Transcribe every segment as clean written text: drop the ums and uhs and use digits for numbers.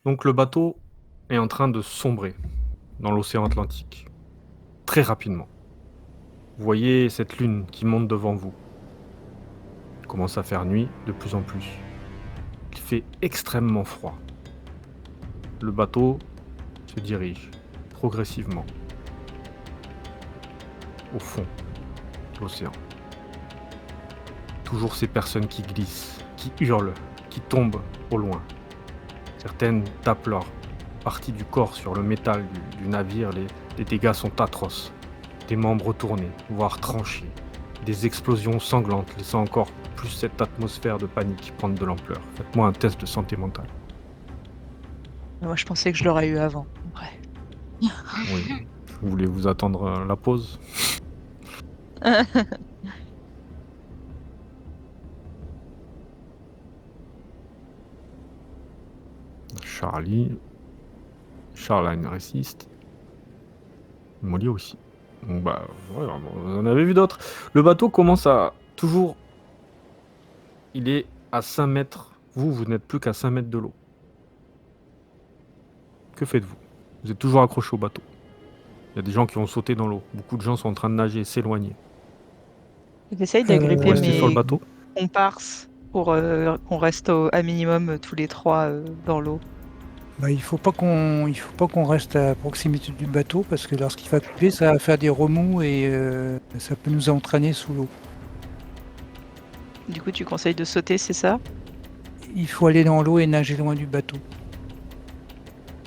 Donc le bateau est en train de sombrer dans l'océan Atlantique, très rapidement. Vous voyez cette lune qui monte devant vous. Il commence à faire nuit de plus en plus. Il fait extrêmement froid. Le bateau se dirige progressivement au fond de l'océan. Toujours ces personnes qui glissent, qui hurlent, qui tombent au loin. Certaines tapent leur partie du corps sur le métal du navire. Les dégâts sont atroces. Des membres tournés, voire tranchés. Des explosions sanglantes, laissant encore plus cette atmosphère de panique prendre de l'ampleur. Faites-moi un test de santé mentale. Moi, je pensais que je l'aurais eu avant. Ouais. Oui. Vous voulez vous attendre la pause? Charlie. Charles a une résiste. Molly aussi. Donc bah, ouais, vous en avez vu d'autres. Le bateau commence à toujours... Il est à 5 mètres. Vous n'êtes plus qu'à 5 mètres de l'eau. Que faites-vous? Vous êtes toujours accroché au bateau. Il y a des gens qui ont sauté dans l'eau. Beaucoup de gens sont en train de nager, s'éloigner. J'essaye Vous d'agripper restez sur le mes bateau? comparses pour qu'on reste à minimum tous les trois dans l'eau. Bah, il faut pas qu'on reste à proximité du bateau parce que lorsqu'il va couler, ça va faire des remous et ça peut nous entraîner sous l'eau. Du coup, tu conseilles de sauter, c'est ça? Il faut aller dans l'eau et nager loin du bateau.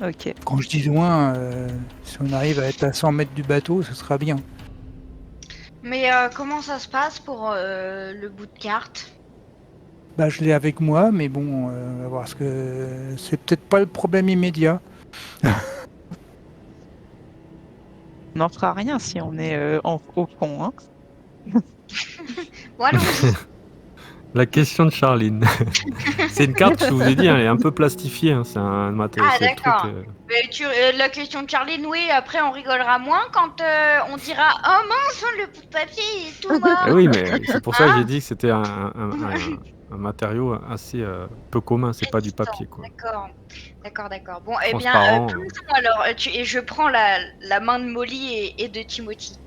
Ok. Quand je dis loin, si on arrive à être à 100 mètres du bateau, ce sera bien. Mais comment ça se passe pour le bout de carte? Bah, je l'ai avec moi, mais bon, on va voir ce que c'est peut-être pas le problème immédiat. On n'en fera rien si on est au fond. Hein. Bon, allons-y. La question de Charline. C'est une carte, je vous ai dit, elle est un peu plastifiée. Hein, c'est un matériau, Ah, c'est le truc. d'accord. Mais la question de Charline, oui, après on rigolera moins quand on dira oh mince, le bout de papier il est tout Eh mort. oui, mais c'est pour ça que Hein? j'ai dit que c'était un matériau assez peu commun. C'est pas du Résistant. papier, quoi. D'accord. Bon, eh bien, Transparent. plongeons alors. Et je prends la main de Molly et de Timothy.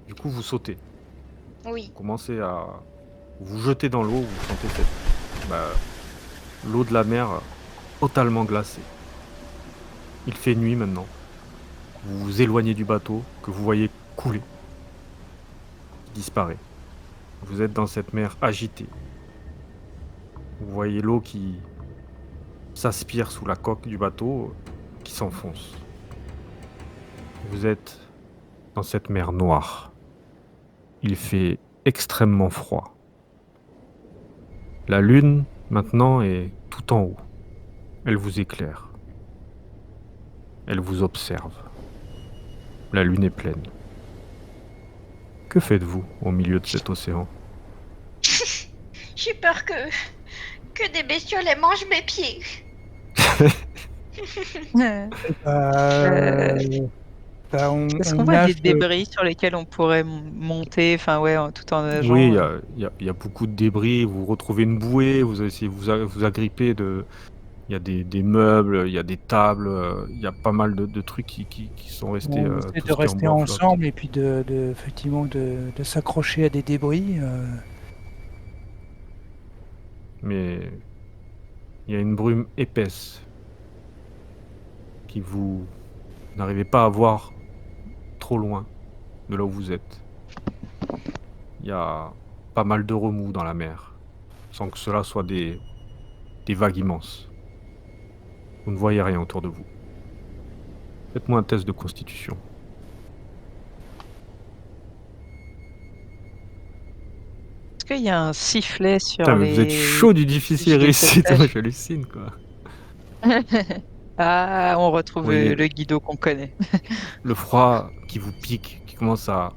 Du coup, vous sautez. Oui. Vous commencez à vous jeter dans l'eau. Vous sentez l'eau de la mer totalement glacée. Il fait nuit maintenant. Vous vous éloignez du bateau que vous voyez couler. Il disparaît. Vous êtes dans cette mer agitée. Vous voyez l'eau qui s'aspire sous la coque du bateau, qui s'enfonce. Vous êtes dans cette mer noire. Il fait extrêmement froid. La lune, maintenant, est tout en haut. Elle vous éclaire. Elle vous observe. La lune est pleine. Que faites-vous au milieu de cet océan? J'ai peur que des bestioles elles mangent mes pieds. Est-ce On qu'on voit des nage. débris sur lesquels on pourrait monter, enfin ouais, tout en Oui, nageant. il y a beaucoup de débris. Vous retrouvez une bouée, vous essayez de vous agripper de... Il y a des meubles, il y a des tables, il y a pas mal de trucs qui sont restés, On essaie tout de ce qui est en rester bois flotte. ensemble et puis effectivement de s'accrocher à des débris. Mais il y a une brume épaisse qui vous n'arrivez pas à voir trop loin de là où vous êtes. Il y a pas mal de remous dans la mer, sans que cela soit des vagues immenses. Vous ne voyez rien autour de vous. Faites-moi un test de constitution. Est-ce qu'il y a un sifflet sur Putain, mais vous êtes chaud du difficile gilets de réussite, moi sauvetage? j'hallucine quoi. Ah, on Vous retrouve voyez le Guido qu'on connaît. le froid qui vous pique, qui commence à...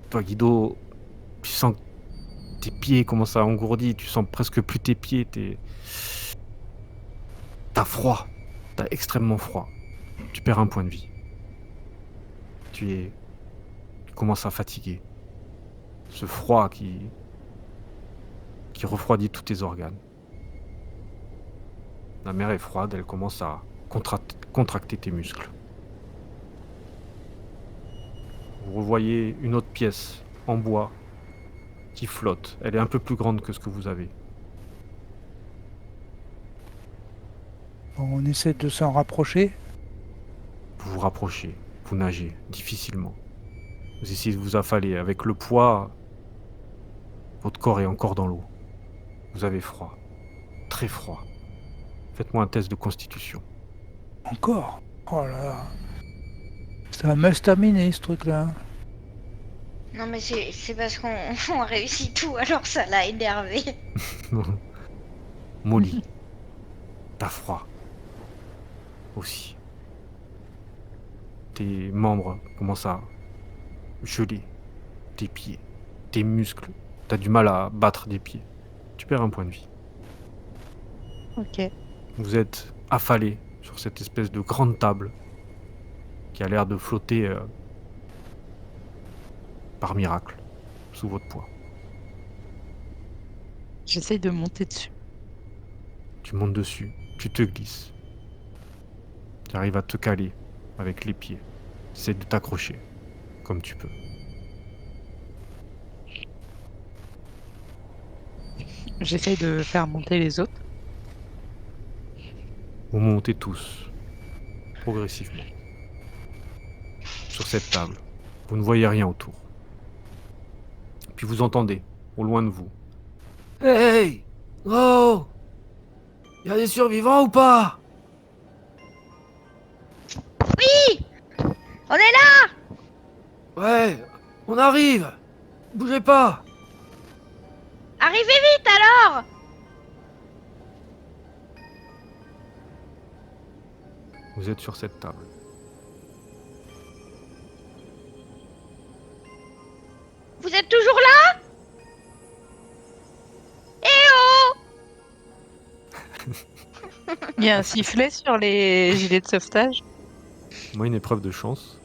Toi Guido, tu sens que tes pieds commencent à engourdir, tu sens presque plus tes pieds, t'as froid, t'as extrêmement froid. Tu perds un point de vie. Tu commences à fatiguer. Ce froid qui refroidit tous tes organes. La mer est froide, elle commence à contracter tes muscles. Vous revoyez une autre pièce en bois qui flotte. Elle est un peu plus grande que ce que vous avez. Bon, on essaie de s'en rapprocher. Vous vous rapprochez, vous nagez difficilement. Vous essayez de vous affaler. Avec le poids, votre corps est encore dans l'eau. Vous avez froid, très froid. Faites-moi un test de constitution. Encore. Oh là là. Ça va m'estaminer ce truc-là. Non, mais c'est parce qu'on on réussit tout, alors ça l'a énervé. Molly, t'as froid. Aussi. Tes membres commencent à geler. Tes pieds, tes muscles. T'as du mal à battre des pieds. Tu perds un point de vie. Ok. Vous êtes affalé sur cette espèce de grande table qui a l'air de flotter par miracle sous votre poids. J'essaye de monter dessus. Tu montes dessus, tu te glisses. Tu arrives à te caler avec les pieds. Tu essaies de t'accrocher comme tu peux. J'essaye de faire monter les autres. Vous montez tous, progressivement, sur cette table. Vous ne voyez rien autour. Puis vous entendez, au loin de vous. Hey! Oh! Y a des survivants ou pas? On est là! Ouais, on arrive! Bougez pas! Arrivez vite alors! Vous êtes sur cette table. Vous êtes toujours là? Eh oh! Il y a un sifflet sur les gilets de sauvetage. Moi, une épreuve de chance.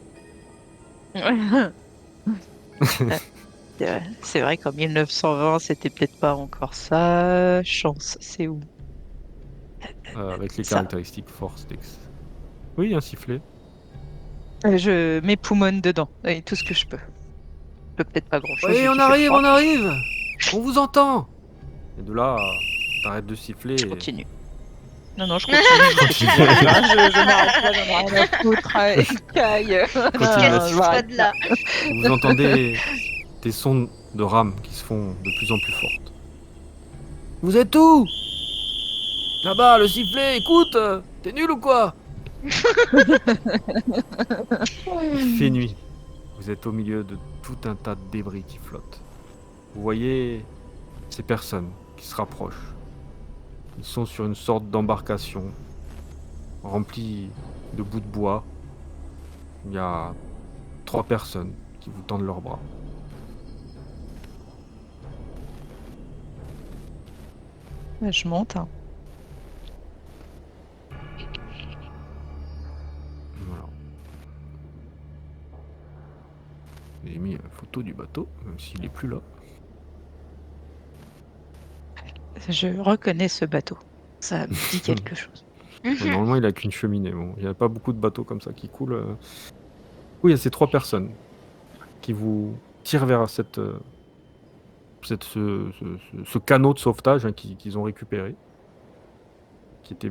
C'est vrai qu'en 1920, c'était peut-être pas encore ça. Chance, c'est où? Avec les Ça. caractéristiques force, dex. Oui, un sifflet. Je mets Poumon dedans, et tout ce que je peux. Je peux peut-être pas grand-chose. Oui, vu on qu'il fait arrive, froid. on arrive! On vous entend! Et de là, t'arrêtes de siffler. Je et- continue. Non, je continue. Je m'arrête pas, j'en ai rien à foutre. Caille. Continue à Qu'est-ce que tu de là? Vous entendez des sons de rames qui se font de plus en plus fortes. Vous êtes où? Là-bas, le sifflet, écoute! T'es nul ou quoi? Il fait nuit. Vous êtes au milieu de tout un tas de débris qui flottent. Vous voyez ces personnes qui se rapprochent. Ils sont sur une sorte d'embarcation remplie de bouts de bois. Il y a 3 personnes qui vous tendent leurs bras. Je monte. Hein. Voilà. J'ai mis une photo du bateau, même s'il n'est plus là. Je reconnais ce bateau. Ça me dit quelque chose. Normalement, il a qu'une cheminée. Bon, il n'y a pas beaucoup de bateaux comme ça qui coulent. Oui, il y a ces 3 personnes qui vous tirent vers ce canot de sauvetage qu'ils ont récupéré, qui était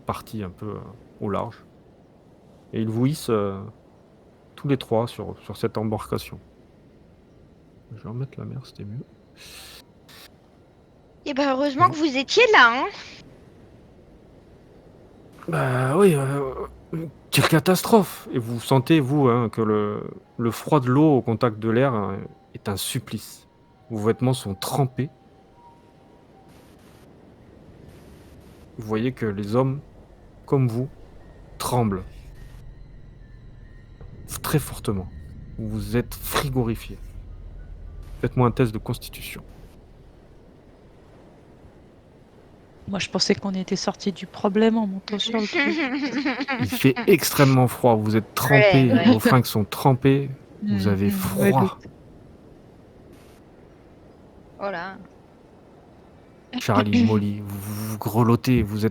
parti un peu au large. Et ils vous hissent tous les 3 sur cette embarcation. Je vais remettre la mer, c'était mieux. Et ben heureusement que vous étiez là, hein. Bah oui, quelle catastrophe! Et vous sentez, vous, que le froid de l'eau au contact de l'air est un supplice. Vos vêtements sont trempés. Vous voyez que les hommes, comme vous, tremblent. Très fortement. Vous êtes frigorifiés. Faites-moi un test de constitution. Moi, je pensais qu'on était sorti du problème en montant sur le truc. Il fait extrêmement froid. Vous êtes trempés. Ouais. Vos fringues sont trempées. Vous avez froid. Voilà. Charlie, Molly, vous grelottez, vous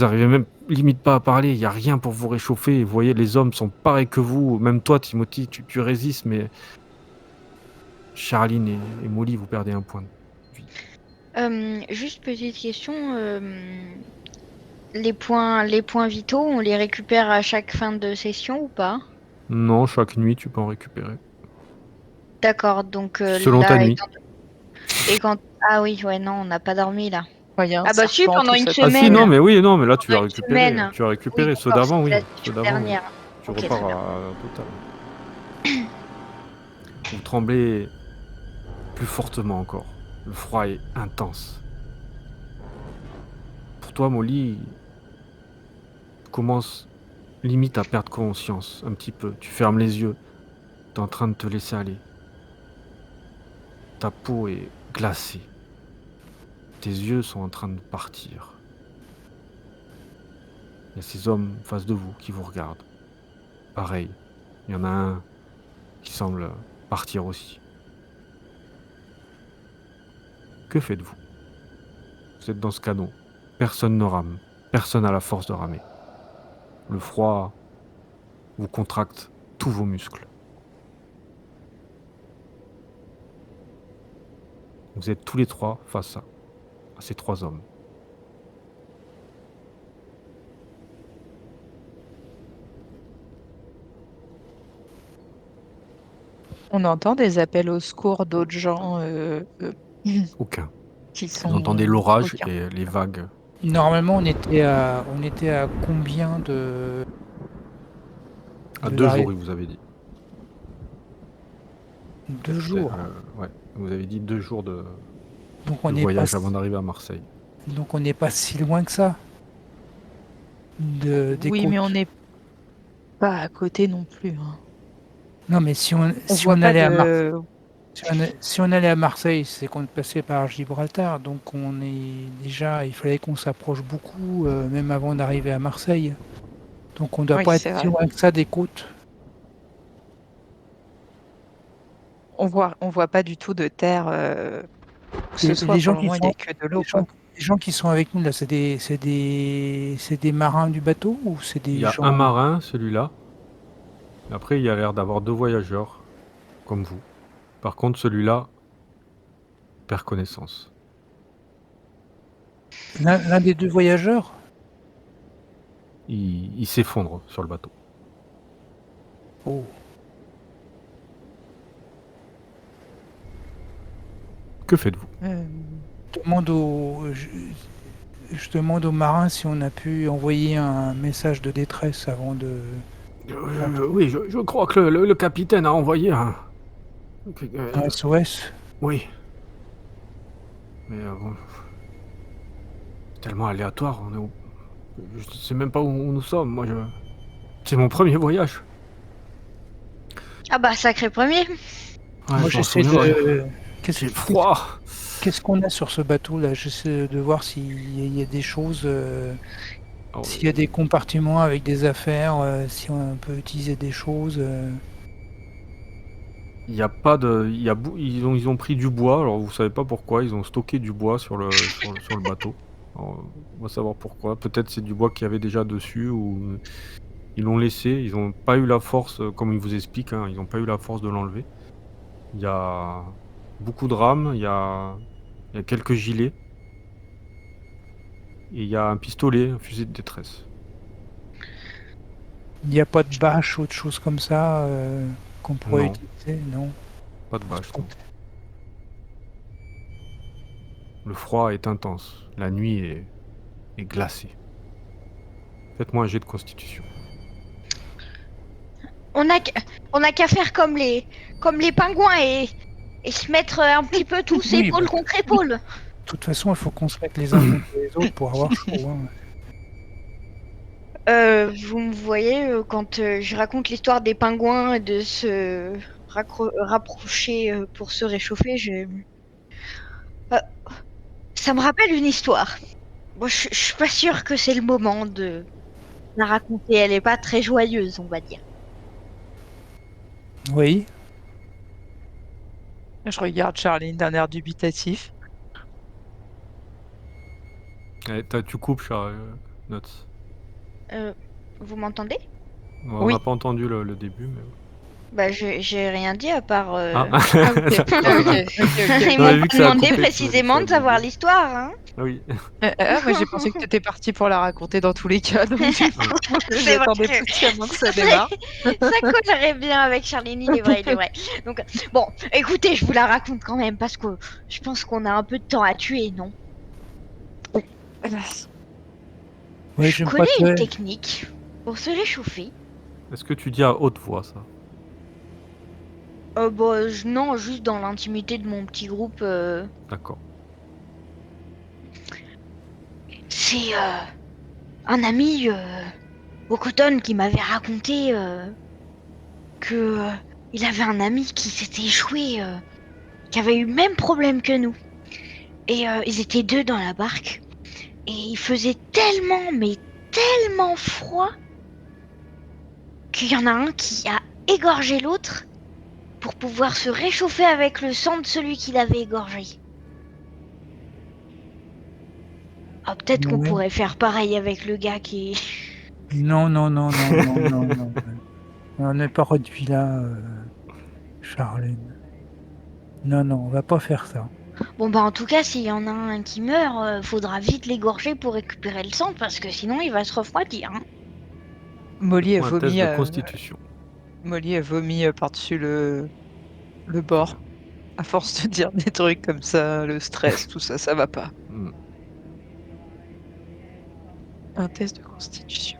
arrivez même limite pas à parler, il y a rien pour vous réchauffer. Vous voyez, les hommes sont pareils que vous. Même toi, Timothy, tu résistes, mais Charline et Molly, vous perdez un point de vie. Juste petite question. Les points vitaux, on les récupère à chaque fin de session ou pas? Non, chaque nuit, tu peux en récupérer. D'accord, donc Selon ta là, nuit. et quand... Ah oui, ouais, non, on n'a pas dormi là. Ouais, il y a un Ah bah si, serpent, pendant tout une ça. Ah si, semaine. non, mais là, tu Pendant as une récupéré. semaine. Tu as récupéré Oui, ceux d'accord, d'avant, oui. c'était la Ceux session d'avant, oui. dernière. Tu Ok, repars très bien. à total. Vous tremblez plus fortement encore. Le froid est intense. Pour toi, Molly, tu commences limite à perdre conscience un petit peu. Tu fermes les yeux. Tu es en train de te laisser aller. Ta peau est glacée. Tes yeux sont en train de partir. Il y a ces hommes en face de vous qui vous regardent. Pareil, il y en a un qui semble partir aussi. Que faites-vous? Vous êtes dans ce canot. Personne ne rame. Personne n'a la force de ramer. Le froid vous contracte tous vos muscles. Vous êtes tous les trois face à ces trois hommes. On entend des appels au secours d'autres gens Aucun. qui Vous sont... entendez l'orage Aucun. et les vagues. Normalement, on était à combien de... À de 2 l'arrivée jours, il vous avait dit. 2 jours. Ouais, vous avez dit 2 jours de Donc on n'est pas, voyage avant d'arriver à Marseille. donc on n'est pas si loin que ça des Oui, côtes. mais on n'est pas à côté non plus. Hein. Non, mais si on, On si voit on pas allait à de... si on allait à Marseille, c'est qu'on passait par Gibraltar. Donc on est déjà, il fallait qu'on s'approche beaucoup, même avant d'arriver à Marseille. Donc on ne doit Oui, pas c'est être si vrai. loin que ça des côtes. On voit pas du tout de terre que ce Et soit. les Pour gens le qui moment, il n'y sont, a que de l'eau, quoi. les gens qui sont avec nous là, c'est des marins du bateau ou c'est Il des y a gens... un marin, celui-là. Après, il y a l'air d'avoir 2 voyageurs, comme vous. Par contre, celui-là perd connaissance. L'un des deux voyageurs? Il s'effondre sur le bateau. Oh. Que faites-vous? Je demande je demande aux marins si on a pu envoyer un message de détresse avant de... Oui, je crois que le capitaine a envoyé un un SOS. oui. Mais bon, tellement aléatoire, je sais même pas où nous sommes. C'est mon premier voyage. Ah bah, sacré premier. Ouais, Moi je m'en j'essaie souviens, ouais. de... J'ai froid. Qu'est-ce qu'on a sur ce bateau là? J'essaie de voir s'il y a des choses, Oh, s'il y a des compartiments avec des affaires, si on peut utiliser des choses. il y a pas de, il y a ils ont pris du bois. Alors vous savez pas pourquoi ils ont stocké du bois sur le bateau. Alors, on va savoir pourquoi. Peut-être c'est du bois qu'il y avait déjà dessus ou ils l'ont laissé. Ils n'ont pas eu la force, comme ils vous expliquent, hein, ils n'ont pas eu la force de l'enlever. Il y a beaucoup de rames, il y a quelques gilets et il y a un pistolet, un fusil de détresse. Il n'y a pas de bâche ou autre chose comme ça qu'on pourrait Non. utiliser, non? Pas de bâche. Non. Le froid est intense. La nuit est glacée. Faites-moi un jet de constitution. On a qu'à faire comme les pingouins et se mettre un petit peu tous Oui, épaule bah, contre épaule. de toute façon, il faut qu'on se mette les uns contre les autres pour avoir chaud. Hein. Vous me voyez quand je raconte l'histoire des pingouins et de se rapprocher pour se réchauffer, ça me rappelle une histoire. Bon, je suis pas sûre que c'est le moment de la raconter. Elle est pas très joyeuse, on va dire. Oui. Je regarde Charline d'un air dubitatif. Tu coupes, Notes. Vous m'entendez? On Oui. n'a pas entendu le début, mais... Bah, j'ai rien dit à part. Ah, Ah, ok. d'accord. Ok. Ils On m'ont avait vu pas que ça a demandé coupé, tu m'as dit que précisément ça de avait savoir dit. l'histoire, hein. Oui. Moi, j'ai pensé que tu étais parti pour la raconter dans tous les cas, donc du coup, C'est vrai j'attendais que patiemment que ça ça, démarre. ça collerait bien avec Charline, il est vrai, il est vrai. Donc, bon, écoutez, je vous la raconte quand même parce que je pense qu'on a un peu de temps à tuer, non? Ouais, Je j'aime pas connais une tuer. technique pour se réchauffer. Est-ce que tu dis à haute voix, ça? Bah, non, juste dans l'intimité de mon petit groupe. D'accord. C'est un ami Bokoton qui m'avait raconté que il avait un ami qui s'était échoué, qui avait eu le même problème que nous. Et ils étaient deux dans la barque. Et il faisait tellement, mais tellement froid qu'il y en a un qui a égorgé l'autre pour pouvoir se réchauffer avec le sang de celui qui l'avait égorgé. Ah, peut-être qu'on Ouais. pourrait faire pareil avec le gars qui... Non, non, non, non, non, non, non. On n'est pas réduit là, Charlène. Non, non, on va pas faire ça. Bon bah en tout cas, s'il y en a un qui meurt, faudra vite l'égorger pour récupérer le sang parce que sinon il va se refroidir, hein. Molly a Fais-moi un test vomi, de constitution. par-dessus le bord. À force de dire des trucs comme ça, le stress, tout ça, ça va pas. Hmm. Un test de constitution.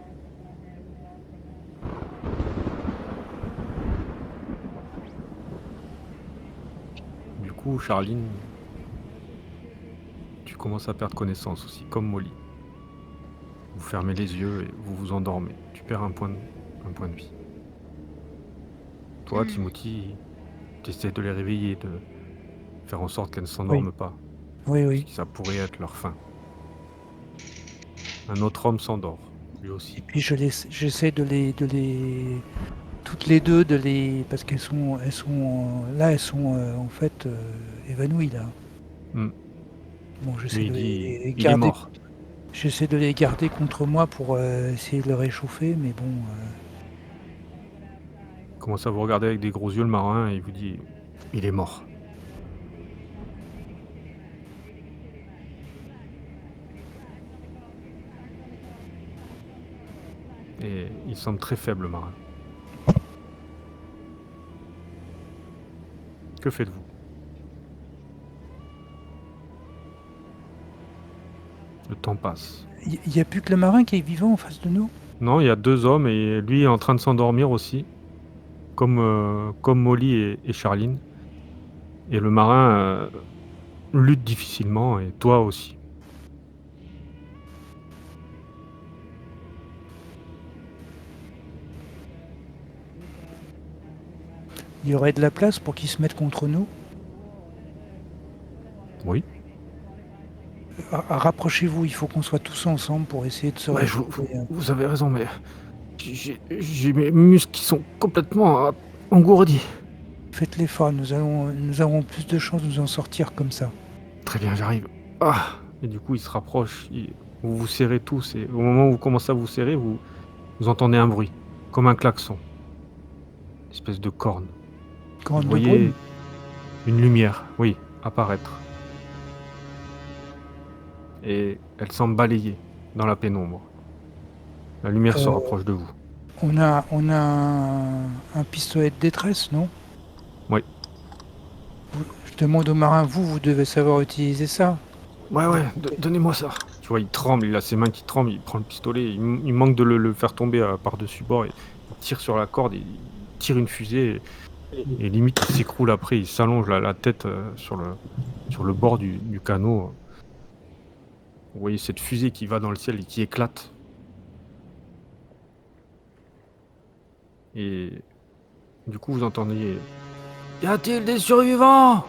Du coup, Charline, tu commences à perdre connaissance aussi, comme Molly. Vous fermez les yeux et vous vous endormez. Tu perds un point de vie. Toi, Timothy, tu essaies de les réveiller, de faire en sorte qu'elles ne s'endorment pas. Oui, Parce oui. que ça pourrait être leur fin. Un autre homme s'endort, lui aussi. Et puis j'essaie toutes les deux parce qu'elles sont en fait évanouies là. Hmm. Bon, Lui, il dit, il est garder. mort. J'essaie de les garder contre moi pour essayer de le réchauffer, mais bon. Il commence à vous regarder avec des gros yeux, le marin, et il vous dit, il est mort. Et il semble très faible, le marin. Que faites-vous? Le temps passe. Il n'y a plus que le marin qui est vivant en face de nous. Non, il y a deux hommes et lui est en train de s'endormir aussi, comme Molly et Charline. Et le marin lutte difficilement, et toi aussi. Il y aurait de la place pour qu'ils se mettent contre nous. Oui. Rapprochez-vous, il faut qu'on soit tous ensemble pour essayer de se Ouais, réchauffer. vous avez raison, mais j'ai mes muscles qui sont complètement engourdis. Faites l'effort, nous avons plus de chances de nous en sortir comme ça. Très bien, j'arrive. Ah. Et du coup, il se rapproche, vous vous serrez tous, et au moment où vous commencez à vous serrer, vous entendez un bruit, comme un klaxon. Une espèce de corne. Corne Vous de voyez brume. une lumière, oui, apparaître. Et elle semble balayer dans la pénombre. La lumière se rapproche de vous. On a un pistolet de détresse, non? Oui. Je demande au marin, vous devez savoir utiliser ça. Ouais, donnez-moi ça. Tu vois, il tremble, il a ses mains qui tremblent, il prend le pistolet, il manque de le faire tomber par-dessus bord, et il tire sur la corde, il tire une fusée, et limite il s'écroule après, il s'allonge la tête sur le bord du canot. Vous voyez cette fusée qui va dans le ciel et qui éclate. Et du coup, vous entendez... Y a-t-il des survivants?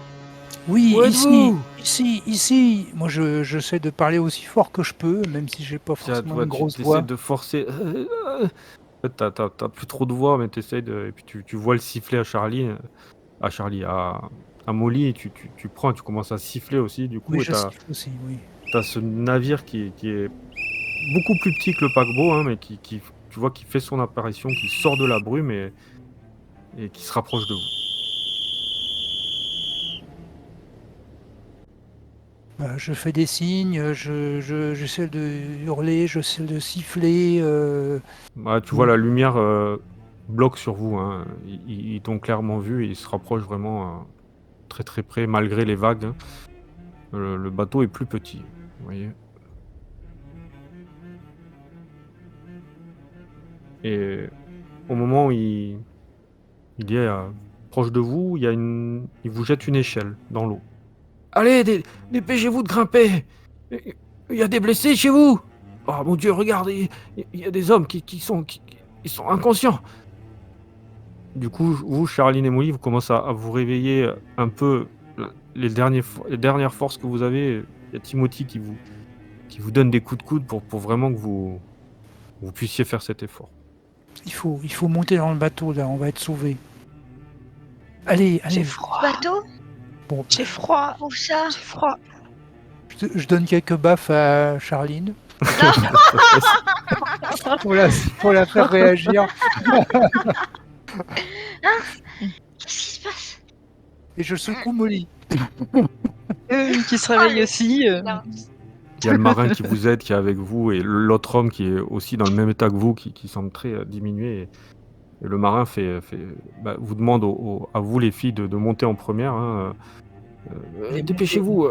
Oui, Où êtes-vous? ici. Moi, j'essaie de parler aussi fort que je peux, même si j'ai pas forcément une grosse Tu voix. essaies de forcer... En fait, t'as plus trop de voix, mais t'essayes de... Et puis tu vois le sifflet à Molly, et tu commences à siffler aussi, du coup, Oui, et je siffle aussi, oui. t'as ce navire qui est beaucoup plus petit que le paquebot, hein, mais tu vois, qui fait son apparition, qui sort de la brume et qui se rapproche de vous. Bah, je fais des signes, j'essaie de hurler, j'essaie de siffler. Ouais, tu vois, la lumière bloque sur vous, hein. Ils t'ont clairement vu et ils se rapprochent vraiment très très près, malgré les vagues, hein. Le bateau est plus petit, vous voyez. Et au moment où il est proche de vous, il vous jette une échelle dans l'eau. Allez, dépêchez-vous de grimper. Il y a des blessés chez vous. Oh mon Dieu, regarde, il y a des hommes qui sont inconscients. Du coup, vous, Charline et Molly, vous commencez à vous réveiller un peu. Les dernières forces que vous avez, il y a Timothy qui vous donne des coups de coude pour vraiment que vous puissiez faire cet effort. Il faut monter dans le bateau, là, on va être sauvés. Allez, J'ai allez. froid. Bateau? Bon, J'ai froid. Où ça? J'ai froid. je donne quelques baffes à Charline pour la faire réagir. Qu'est-ce qui se passe? Et je secoue Molly. Qui se réveille aussi. Non. Il y a le marin qui vous aide, qui est avec vous, et l'autre homme qui est aussi dans le même état que vous, qui semble très diminué. Et le marin vous demande à vous, les filles, de monter en première. Hein. Dépêchez-vous.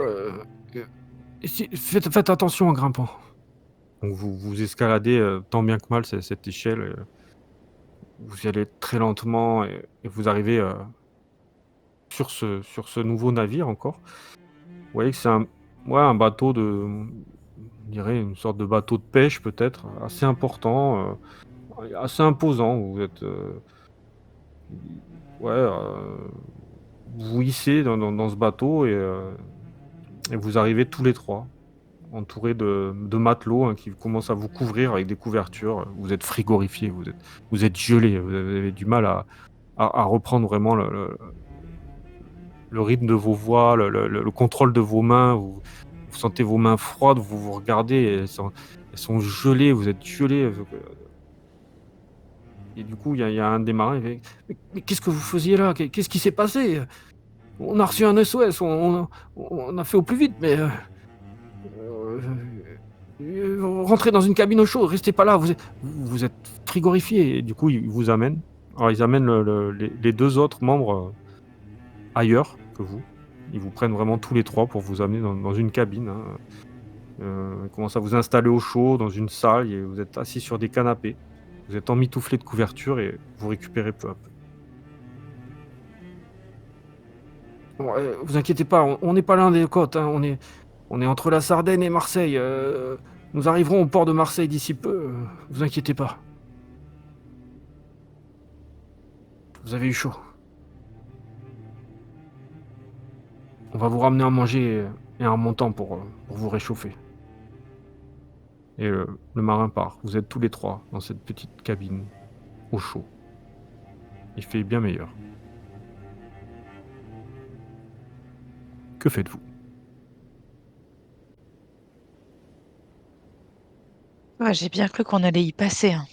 Faites attention en grimpant. Donc vous escaladez tant bien que mal cette échelle. Vous y allez très lentement et vous arrivez sur ce nouveau navire encore. Vous voyez que c'est un bateau on dirait une sorte de bateau de pêche peut-être, assez important, assez imposant. Vous êtes, vous vous hissez dans ce bateau et vous arrivez tous les trois, entourés de matelots, hein, qui commencent à vous couvrir avec des couvertures. Vous êtes frigorifiés, vous êtes gelés, vous avez du mal à reprendre vraiment le rythme de vos voix, le contrôle de vos mains. Vous sentez vos mains froides, vous vous regardez, et elles sont gelées, vous êtes gelés. Et du coup, il y a un des marins, il fait mais qu'est-ce que vous faisiez là? Qu'est-ce qui s'est passé? On a reçu un SOS, on a fait au plus vite, mais rentrez dans une cabine au chaud, restez pas là, vous êtes frigorifiés. Et du coup, ils vous amènent. Alors, ils amènent les deux autres membres ailleurs que vous. Ils vous prennent vraiment tous les trois pour vous amener dans une cabine. Hein. Ils commencent à vous installer au chaud dans une salle et vous êtes assis sur des canapés. Vous êtes emmitouflés de couverture et vous récupérez peu à peu. Bon, vous inquiétez pas, on n'est pas loin des côtes. Hein. On est entre la Sardaigne et Marseille. Nous arriverons au port de Marseille d'ici peu. Vous inquiétez pas. Vous avez eu chaud. On va vous ramener à manger et un montant pour vous réchauffer. Et le marin part. Vous êtes tous les trois dans cette petite cabine, au chaud. Il fait bien meilleur. Que faites-vous? Ouais, j'ai bien cru qu'on allait y passer. Hein.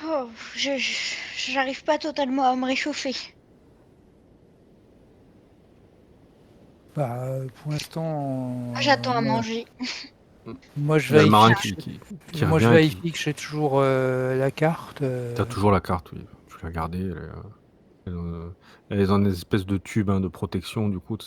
Oh, j'arrive pas totalement à me réchauffer. Bah, pour l'instant, J'attends à manger. moi je Il y a le marin vérifie. qui Moi je revient et vérifie que j'ai toujours la carte. T'as toujours la carte, oui. Tu l'as gardée. Elle est dans une espèce de tube, hein, de protection, du coup,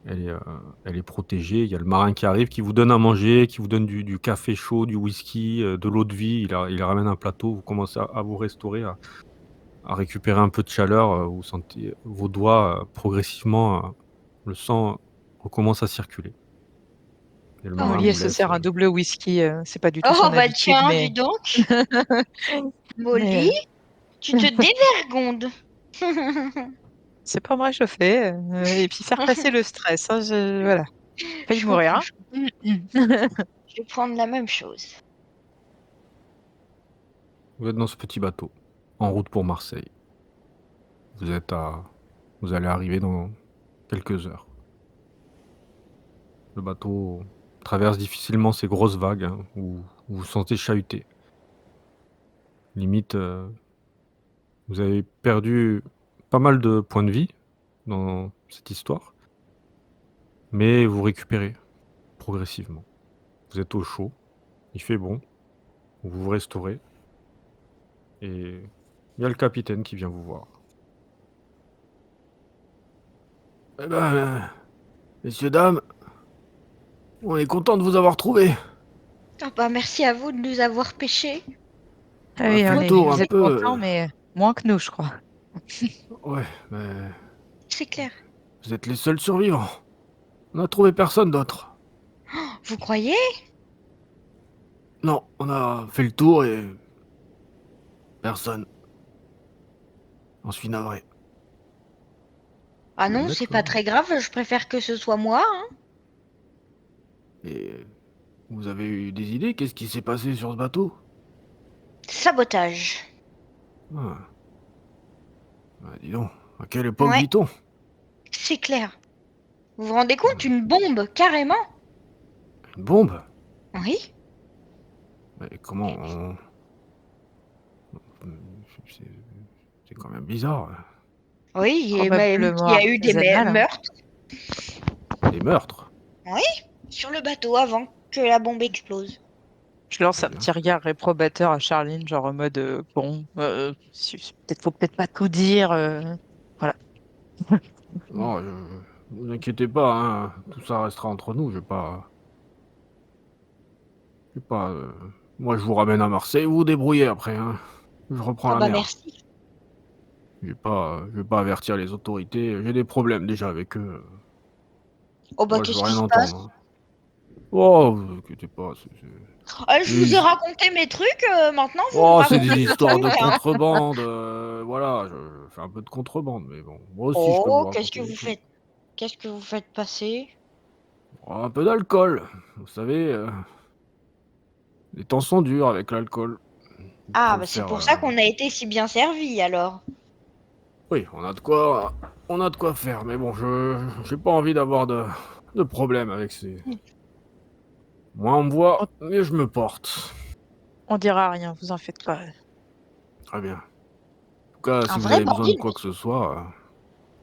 elle est protégée. Il y a le marin qui arrive, qui vous donne à manger, qui vous donne du café chaud, du whisky, de l'eau de vie. Il ramène un plateau, vous commencez à vous restaurer, à récupérer un peu de chaleur. Vous sentez vos doigts progressivement, le sang recommence à circuler. Et le marin Molly, elle vous se laisse. sert un double whisky. C'est pas du tout Oh son bah habitude, tiens, mais... dis donc. Molly, mais, tu te dévergondes. c'est pour me réchauffer et puis faire passer le stress. Hein, voilà. Failli Je mourir. comprends. Hein. Je vais prendre la même chose. Vous êtes dans ce petit bateau, en route pour Marseille. Vous allez arriver dans quelques heures. Le bateau traverse difficilement ces grosses vagues, hein, où vous vous sentez chahuté. Limite, vous avez perdu pas mal de points de vie dans cette histoire, mais vous récupérez progressivement. Vous êtes au chaud, il fait bon, vous vous restaurez et il y a le capitaine qui vient vous voir. Eh ben, messieurs, dames, on est content de vous avoir trouvés. Ah bah merci à vous de nous avoir pêchés. Ah On a oui, fait le tour vous un êtes peu. contents, mais moins que nous, je crois. Ouais, mais C'est clair. vous êtes les seuls survivants. On n'a trouvé personne d'autre. Vous croyez? Non, on a fait le tour et personne. J'en suis navré. Ah Vous non, admettre c'est quand pas même. très grave, je préfère que ce soit moi, hein. Et vous avez eu des idées? Qu'est-ce qui s'est passé sur ce bateau? Sabotage. Ah, bah, dis donc, à quelle époque Ouais, vit-on? c'est clair. Vous vous rendez compte, une bombe, carrément? Une bombe? Oui. Mais comment on... C'est c'est quand même bizarre. Oui, et même qu'il Probablement y a eu des artisanal, hein. meurtres. Des meurtres? Oui, sur le bateau avant que la bombe explose. Je lance Très un bien. petit regard réprobateur à Charline, genre en mode bon, faut peut-être pas tout dire. Voilà. Non, vous inquiétez pas, hein, tout ça restera entre nous. Je vais pas. Moi, je vous ramène à Marseille, vous vous débrouillez après, hein. Je reprends Ah la bah mer. merci. Je vais pas avertir les autorités. J'ai des problèmes déjà avec eux. Oh bah Moi, je veux qu'est-ce qui rien se entendre, passe? hein. Oh, vous inquiétez pas. Ah, je vous ai Des- raconté mes trucs, maintenant vous me Oh, c'est racontez des vos histoires de trucs, hein. contrebande. Voilà, je fais un peu de contrebande, mais bon, moi aussi, je peux vous Oh, qu'est-ce raconter que des vous trucs. faites? Qu'est-ce que vous faites passer? Oh, un peu d'alcool. Vous savez, les temps sont durs avec l'alcool. Il Ah faut le bah c'est faire. pour ça qu'on a été si bien servis alors. Oui, on a de quoi faire, mais bon, j'ai pas envie d'avoir de problème avec ces. Moins on me voit, On, mieux je me porte. on dira rien, vous en faites pas. Très bien. En tout cas, Un si vous vrai avez besoin de bandit. quoi que ce soit,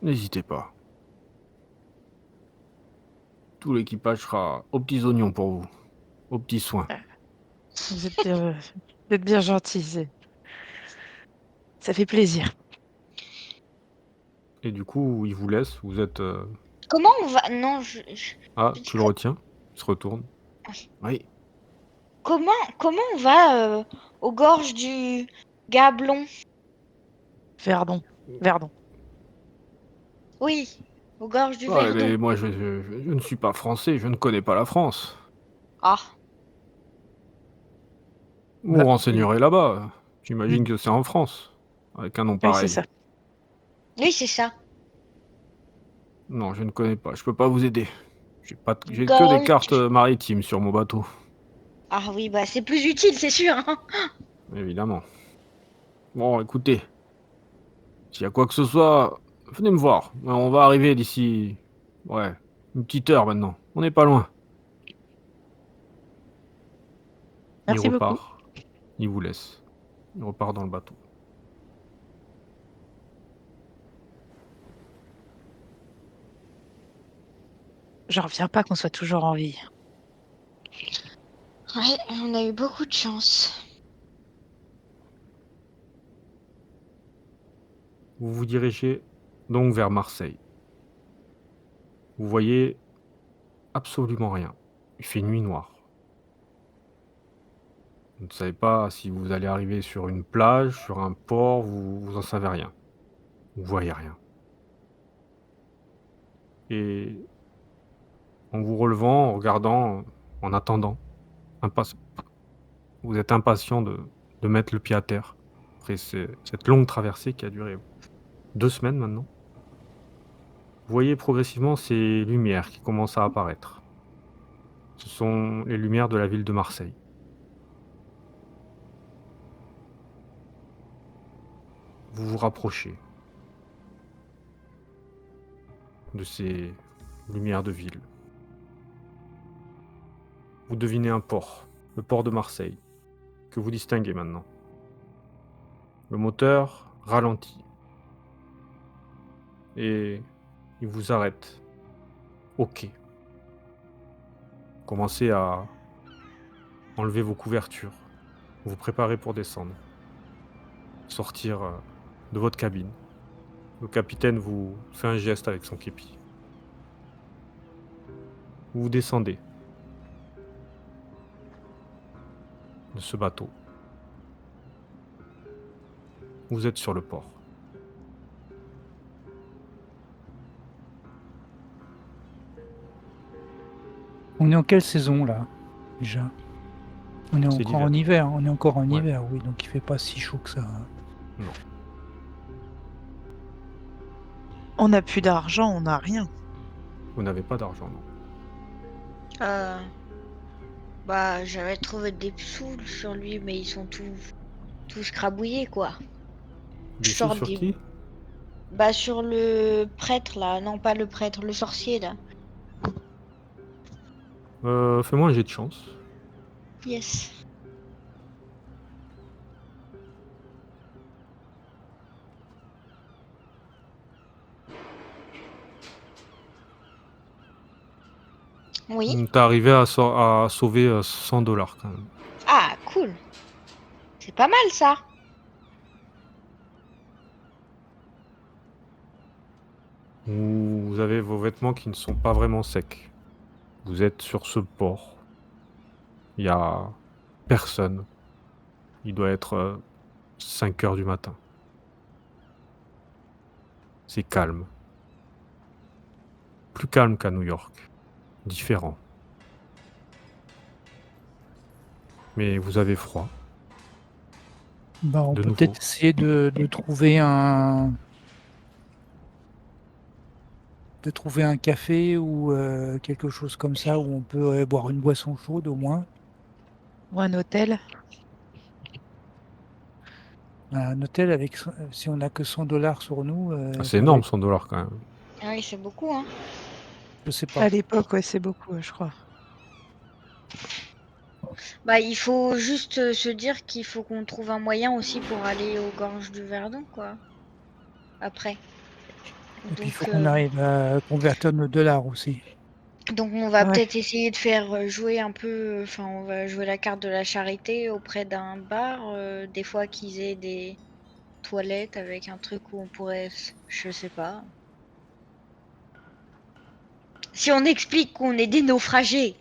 n'hésitez pas. Tout l'équipage sera aux petits oignons pour vous, aux petits soins. Vous êtes bien gentil, ça fait plaisir. Et du coup, il vous laisse, vous êtes. Comment on va... Non, Ah, je dis tu le retiens? Il se retourne. Oui. comment on va aux gorges du Gablon? Verdon, Verdon. Oui, aux gorges du Ouais, Verdon. mais moi, je ne suis pas français, je ne connais pas la France. Ah, Vous vous Bah, renseignerez là-bas. oui. J'imagine que c'est en France, avec un nom Oui, c'est pareil. ça. oui, c'est ça. Non, je ne connais pas, je peux pas vous aider. J'ai que des Gorge cartes du... maritimes sur mon bateau, Ah oui, bah c'est plus utile, c'est sûr, hein. évidemment. Bon, écoutez, s'il y a quoi que ce soit, venez me voir. On va arriver d'ici, ouais, une petite heure maintenant. On n'est pas loin. Il Merci beaucoup. repart. Il vous laisse. Il repart dans le bateau. J'en reviens pas qu'on soit toujours en vie. Ouais, on a eu beaucoup de chance. Vous vous dirigez donc vers Marseille. Vous voyez absolument rien. Il fait nuit noire. Vous ne savez pas si vous allez arriver sur une plage, sur un port, vous en savez rien. Vous voyez rien. Et en vous relevant, en regardant, en attendant, impa- vous êtes impatient de mettre le pied à terre. Après cette longue traversée qui a duré 2 semaines maintenant. Vous voyez progressivement ces lumières qui commencent à apparaître. Ce sont les lumières de la ville de Marseille. Vous vous rapprochez de ces lumières de ville. Vous devinez un port, le port de Marseille, que vous distinguez maintenant. Le moteur ralentit et il vous arrête au quai. Commencez à enlever vos couvertures, vous préparez pour descendre, sortir de votre cabine. Le capitaine vous fait un geste avec son képi. Vous descendez de ce bateau. Vous êtes sur le port. On est en quelle saison là déjà? On est C'est encore en l'hiver. hiver. On est encore en Ouais. hiver, oui. Donc il fait pas si chaud que ça. Non. On n'a plus d'argent, on n'a rien. Vous n'avez pas d'argent, non. Bah, j'avais trouvé des sous sur lui, mais ils sont tous crabouillés, quoi. Des Je sous sors sur des- qui? Bah, sur le prêtre, là. Non, pas le prêtre, le sorcier, là. Fais-moi un jet de chance. Yes. Oui. T'es arrivé à sauver 100 $ quand même. Ah, cool. C'est pas mal, ça. Vous avez vos vêtements qui ne sont pas vraiment secs. Vous êtes sur ce port. Il n'y a personne. Il doit être 5 heures du matin. C'est calme. Plus calme qu'à New York. Différent. Mais vous avez froid. Bah, on De peut nouveau. peut-être essayer de trouver un café ou quelque chose comme ça où on peut boire une boisson chaude au moins. Ou un hôtel. Un hôtel avec si on n'a que 100 $ sur nous, Ah, ça c'est va énorme, être- 100 $ quand même. Ah oui, c'est beaucoup, hein. je sais pas. À l'époque, ouais, c'est beaucoup, je crois. Bah, il faut juste se dire qu'il faut qu'on trouve un moyen aussi pour aller aux gorges du Verdon, quoi. Après. Et puis il faut Donc, qu'on arrive à convertir nos dollars aussi. donc on va Ouais. peut-être essayer de faire jouer un peu, enfin, on va jouer la carte de la charité auprès d'un bar. Des fois qu'ils aient des toilettes avec un truc où on pourrait, je sais pas. Si on explique qu'on est des naufragés.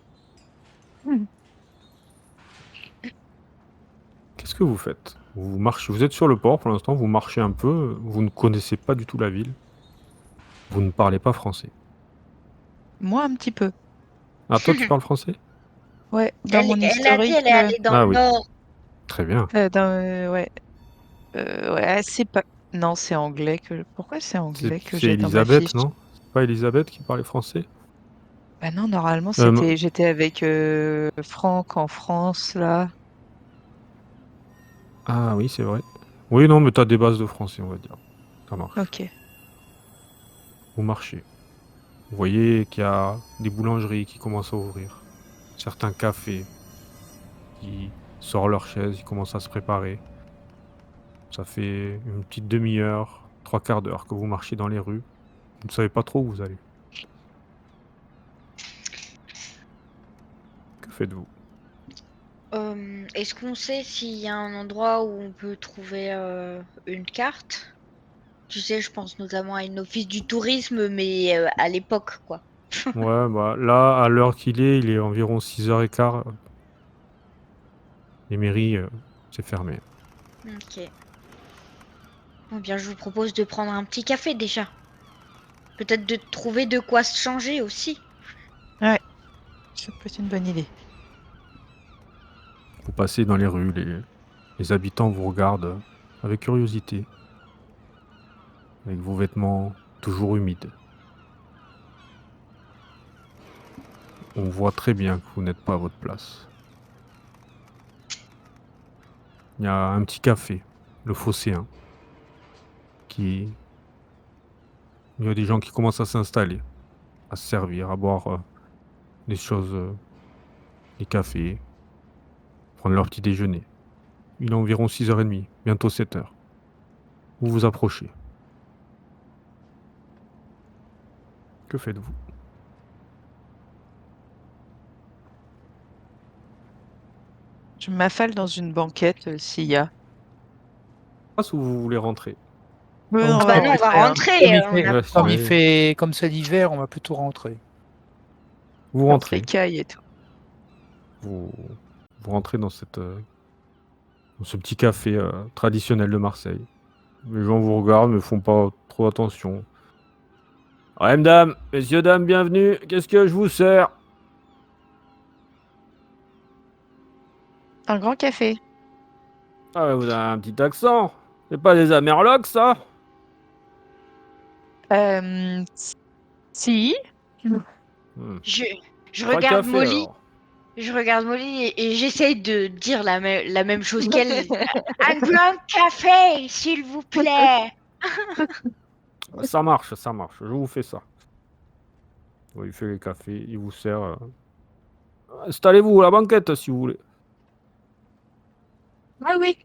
Qu'est-ce que vous faites? Vous marchez, vous êtes sur le port pour l'instant, vous marchez un peu, vous ne connaissez pas du tout la ville. Vous ne parlez pas français. Moi, un petit peu. Ah, toi, tu parles français? Ouais, dans mon Elle a dit historique, elle est allée dans Ah le oui, nord. très bien. ouais, ouais, c'est pas. Non, c'est anglais que. Pourquoi c'est anglais que C'est j'ai dans ma fiche? Elisabeth, non? C'est pas Elisabeth qui parlait français? Bah non, normalement, Euh, j'étais avec Franck en France, là. Ah oui, c'est vrai. Oui, non, mais t'as des bases de français, on va dire. Ça marche. Ok. Vous marchez. Vous voyez qu'il y a des boulangeries qui commencent à ouvrir. Certains cafés qui sortent leurs chaises, ils commencent à se préparer. Ça fait une petite demi-heure, 3/4 d'heure que vous marchez dans les rues. Vous ne savez pas trop où vous allez. Que faites-vous? Est-ce qu'on sait s'il y a un endroit où on peut trouver une carte? Tu sais, je pense notamment à une office du tourisme, mais à l'époque, quoi. Ouais, bah là, à l'heure qu'il est, il est environ 6h15. Les mairies, c'est fermé. Ok. Bon, bien, je vous propose de prendre un petit café déjà. Peut-être de trouver de quoi se changer aussi. Ouais, ça peut être une bonne idée. Vous passez dans les rues, les habitants vous regardent avec curiosité, avec vos vêtements toujours humides. On voit très bien que vous n'êtes pas à votre place. Il y a un petit café, le Phocéen, qui... Il y a des gens qui commencent à s'installer, à se servir, à boire des choses les cafés, prendre leur petit déjeuner. Il est environ 6h30, bientôt 7h. Vous vous approchez. Que faites-vous? Je m'affale dans une banquette s'il y a. Ou vous voulez rentrer? Ouais, Ah on Bah va non, on va rentrer, Comme il rentrer. fait, On a comme il Ouais, fait, comme c'est l'hiver, on va plutôt rentrer. Vous on rentrez. s'écaille et tout. Vous, vous rentrez dans dans ce petit café traditionnel de Marseille. Les gens vous regardent mais font pas trop attention. Ouais, mesdames, messieurs, dames, bienvenue. Qu'est-ce que je vous sers? Un grand café. Ah, vous avez un petit accent. C'est pas des Amerlocs, ça? Euh, si. Hmm. Je 3 regarde cafés, Molly. alors. Je regarde Molly et j'essaye de dire la même chose qu'elle. Un grand café, s'il vous plaît. Bah, ça marche, ça marche. Je vous fais ça. Ouais, il fait les cafés, il vous sert. Installez-vous à la banquette, si vous voulez. Ah oui.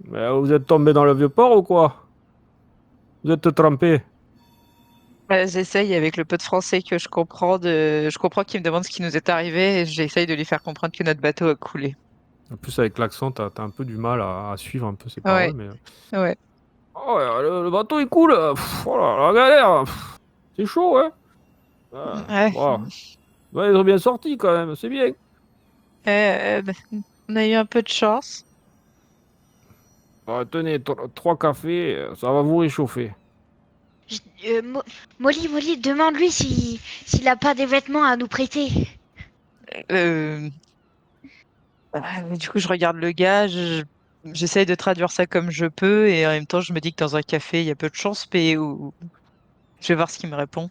Mais vous êtes tombé dans le vieux port ou quoi? Vous êtes trempé. J'essaye avec le peu de français que je comprends je comprends qu'il me demande ce qui nous est arrivé et j'essaye de lui faire comprendre que notre bateau a coulé. En plus, avec l'accent, t'as un peu du mal à suivre un peu ces Ouais, paroles, mais... ouais. Oh, ouais, le bateau, il coule. Pff, oh là, la galère. Pff, c'est chaud, hein? Ah, Ouais. bon. Ouais, ils ont bien sorti, quand même. C'est bien. Bah, on a eu un peu de chance. Bon, tenez, 3 cafés, ça va vous réchauffer. Je- Molly, demande-lui s'il a pas des vêtements à nous prêter. Euh, du coup, je regarde le gars, j'essaye de traduire ça comme je peux et en même temps, je me dis que dans un café, il y a peu de chance, mais je vais voir ce qu'il me répond.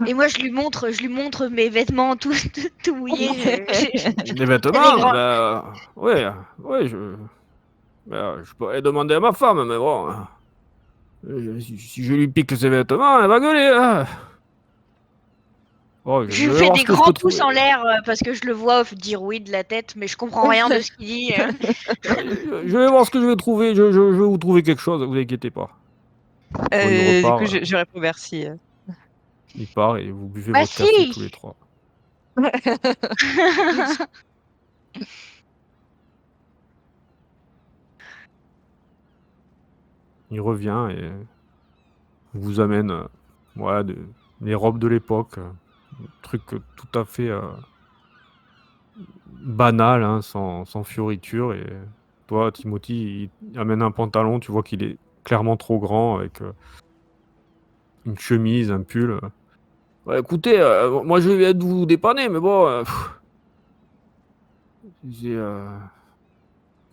Et moi, je lui montre mes vêtements tout mouillés. Des C'est des vêtements? grands. Ben, ouais, ouais, je pourrais demander à ma femme, mais bon... si je lui pique ses vêtements, elle va gueuler, hein. Oh, Je je lui vais fais voir des ce que je peux grands pouces trouver. en l'air parce que je le vois dire oui de la tête, mais je comprends rien de ce qu'il dit. Je vais voir ce que je vais trouver. Je vais vous trouver quelque chose, vous inquiétez pas. Bon, il Du coup, repart, je réponds merci. il part et vous buvez Bah votre café si. tous les trois. Il revient et vous amène ouais, les robes de l'époque. Truc tout à fait banal, hein, sans fioriture. Et toi, Timothy, il amène un pantalon. Tu vois qu'il est clairement trop grand avec une chemise, un pull. Ouais, écoutez, moi je vais être vous dépanner, mais bon, j'ai,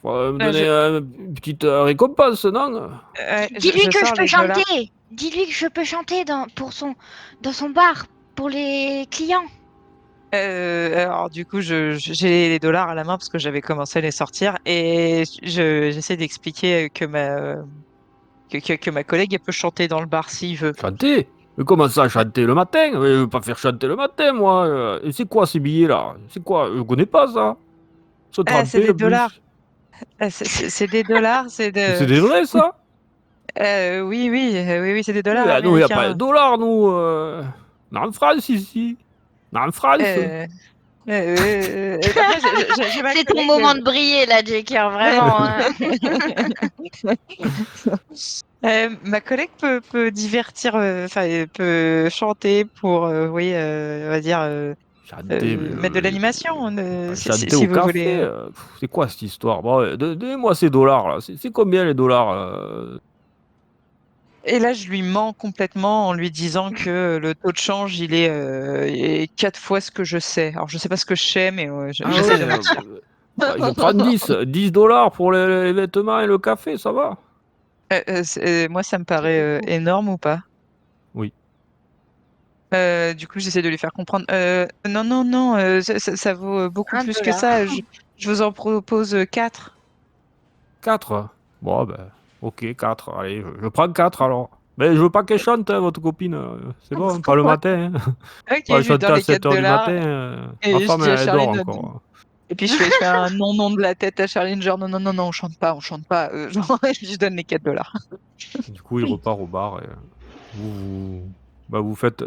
faudrait me Euh, je, donner une petite récompense, non? Dis-lui je que je sors peux les dollars. chanter. Dis-lui que je peux chanter dans son bar pour les clients. Alors du coup, j'ai les dollars à la main parce que j'avais commencé à les sortir et j'essaie d'expliquer que ma collègue elle peut chanter dans le bar s'il veut. Chanter? Mais comment ça, chanter le matin? Je veux pas faire chanter le matin, moi. Et c'est quoi ces billets-là? C'est quoi? Je connais pas ça. Se Ah, c'est tremper des en dollars. plus. C'est des dollars. Mais c'est des vrais, ça? Oui, oui, oui, oui, c'est des dollars Nous, il n'y a pas de américains. dollars, nous. On est en France, ici. On est en France. Euh, Après, j'ai ma C'est ton collègue. moment de briller là, Jacker, vraiment. Hein. Ma collègue peut divertir, enfin, elle peut chanter pour, oui, on va dire, Chanter, mettre de l'animation, pas chanter si au vous voulez. café. C'est quoi cette histoire? Bon, ouais, donnez-moi ces dollars, là. C'est combien, les dollars? Et là, je lui mens complètement en lui disant que le taux de change, est 4 fois ce que je sais. Alors, je sais pas ce que je sais, mais Ah j'essaie ouais, de mentir. bah, je prends 10 dollars pour les vêtements et le café, ça va? Moi, ça me paraît énorme ou pas? Oui. Du coup, j'essaie de lui faire comprendre. Non, non, non, ça vaut beaucoup Un plus que dollar. ça. Je vous en propose 4. 4. Bon, ben, ok, 4. Allez, je prends 4 alors. Mais je veux pas qu'elle chante, hein, votre copine. C'est bon, pas le matin. Hein. Ok, Pas je lui chanter donne à les 4 7h du matin. dollars. Ma Et je femme, dis à elle dort Charline, encore. et puis je fais un non de la tête à Charline, genre non, on chante pas. Genre, et puis je donne les 4 dollars. Du coup, il repart au bar et vous faites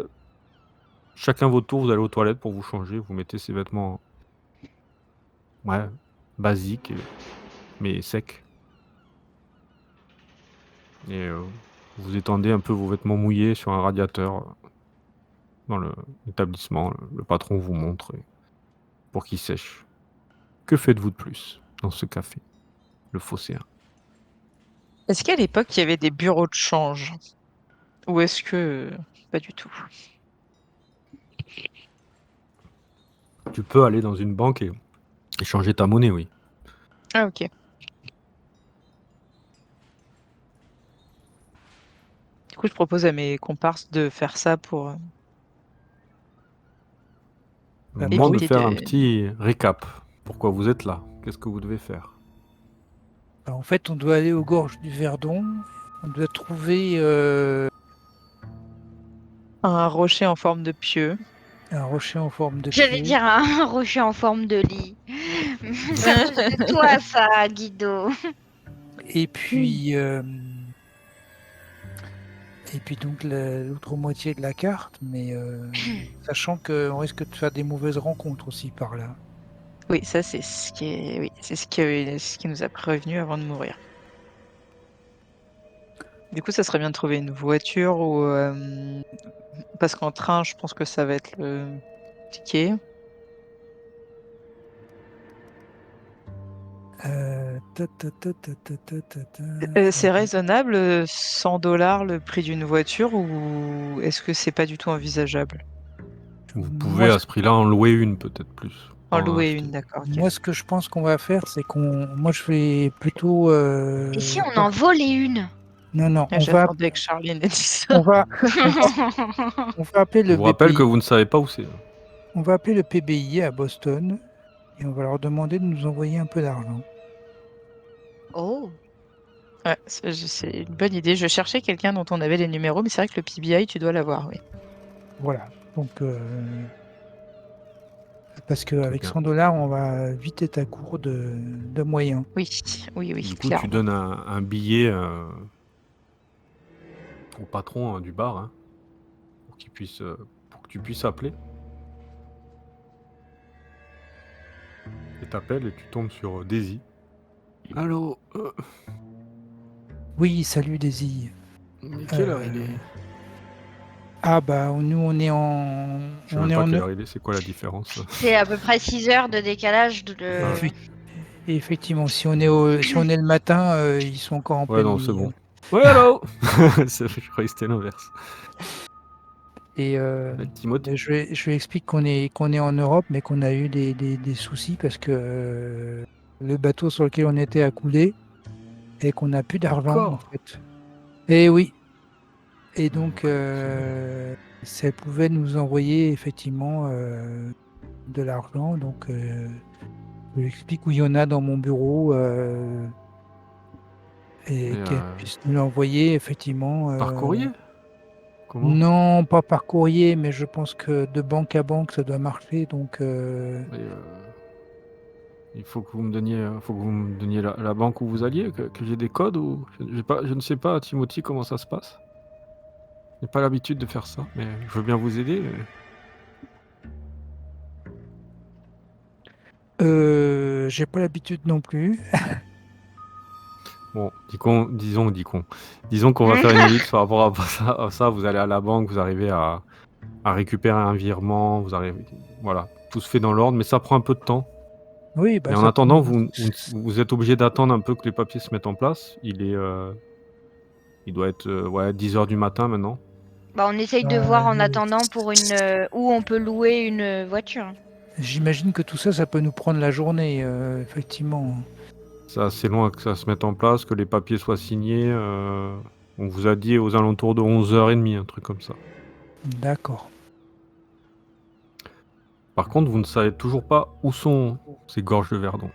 chacun votre tour, vous allez aux toilettes pour vous changer, vous mettez ces vêtements basiques mais secs. Et vous étendez un peu vos vêtements mouillés sur un radiateur dans l'établissement. Le patron vous montre pour qu'ils sèchent. Que faites-vous de plus dans ce café, le Phocéen? Est-ce qu'à l'époque, il y avait des bureaux de change? Ou est-ce que pas du tout? Tu peux aller dans une banque et changer ta monnaie, oui. Ah, ok. Du coup, je propose à mes comparses de faire ça pour Bah, Moment de éviter faire un de... petit récap. Pourquoi vous êtes là? Qu'est-ce que vous devez faire? Bah, en fait, on doit aller aux gorges du Verdon. On doit trouver un rocher en forme de pieu. un rocher en forme de J'allais pieu. dire un rocher en forme de lit. Ça vient de toi, ça, Guido. Et puis, donc l'autre moitié de la carte, mais sachant qu'on risque de faire des mauvaises rencontres aussi par là. Oui, ça c'est ce qui est... oui, c'est ce qui nous a prévenu avant de mourir. Du coup, ça serait bien de trouver une voiture ou parce qu'en train, je pense que ça va être le ticket. C'est raisonnable, 100 dollars le prix d'une voiture ou est-ce que c'est pas du tout envisageable? Vous Moi, pouvez à ce prix-là en louer une peut-être plus. En Pas en louer acheter. une, d'accord. Ok. moi, ce que je pense qu'on va faire, c'est moi, je vais plutôt. Et si on en volait une? Non, Ah, j'attendais que Charline ait dit ça. on va appeler Je le vous rappelle que BPI. vous ne savez pas où c'est. On va appeler le PBI à Boston et on va leur demander de nous envoyer un peu d'argent. Oh. Ouais, c'est une bonne idée. Je cherchais quelqu'un dont on avait les numéros, mais c'est vrai que le PBI, tu dois l'avoir, oui. Voilà. Donc, parce Très qu'avec bien. 100 dollars, on va vite être à court de moyens. Oui, oui, Du coup, tu clairement. donnes un billet au patron du bar hein, pour que tu puisses appeler. Et t'appelles et tu tombes sur Daisy. Allô, Oui, salut Daisy. quelle heure il est? Ah bah nous on est en Je sais même pas quelle heure il est, c'est quoi la différence? C'est à peu près 6 heures de décalage de... Et effectivement, si on est le matin, ils sont encore en Ouais, pleine non, nuit. c'est bon. Ouais, allô. Je croyais que c'était l'inverse. Et Timothée. je lui explique qu'on est en Europe, mais qu'on a eu des soucis parce que le bateau sur lequel on était a coulé et qu'on n'a plus d'argent en Encore. fait. Et oui. Et donc, Donc, ça pouvait nous envoyer effectivement de l'argent. Donc, je lui explique où il y en a dans mon bureau et qu'elle puisse nous l'envoyer effectivement. par courrier? Comment? Non, pas par courrier, mais je pense que de banque à banque, ça doit marcher. Donc, Il faut que vous me donniez, la banque où vous alliez, que j'ai des codes ou je ne sais pas, Timothy, comment ça se passe. J'ai pas l'habitude de faire ça, mais je veux bien vous aider. j'ai pas l'habitude non plus. Bon, disons qu'on va faire une ellipse par rapport à ça. Vous allez à la banque, vous arrivez à récupérer un virement, voilà, tout se fait dans l'ordre, mais ça prend un peu de temps. Oui, bah, Et en ça attendant, prend- vous êtes obligé d'attendre un peu que les papiers se mettent en place. Il doit être 10h du matin maintenant. Bah, on essaye de voir en attendant pour où on peut louer une voiture. J'imagine que tout ça, ça peut nous prendre la journée, effectivement. C'est assez loin que ça se mette en place, que les papiers soient signés. On vous a dit aux alentours de 11h30, un truc comme ça. D'accord. Par contre, vous ne savez toujours pas où sont ces gorges de Verdon.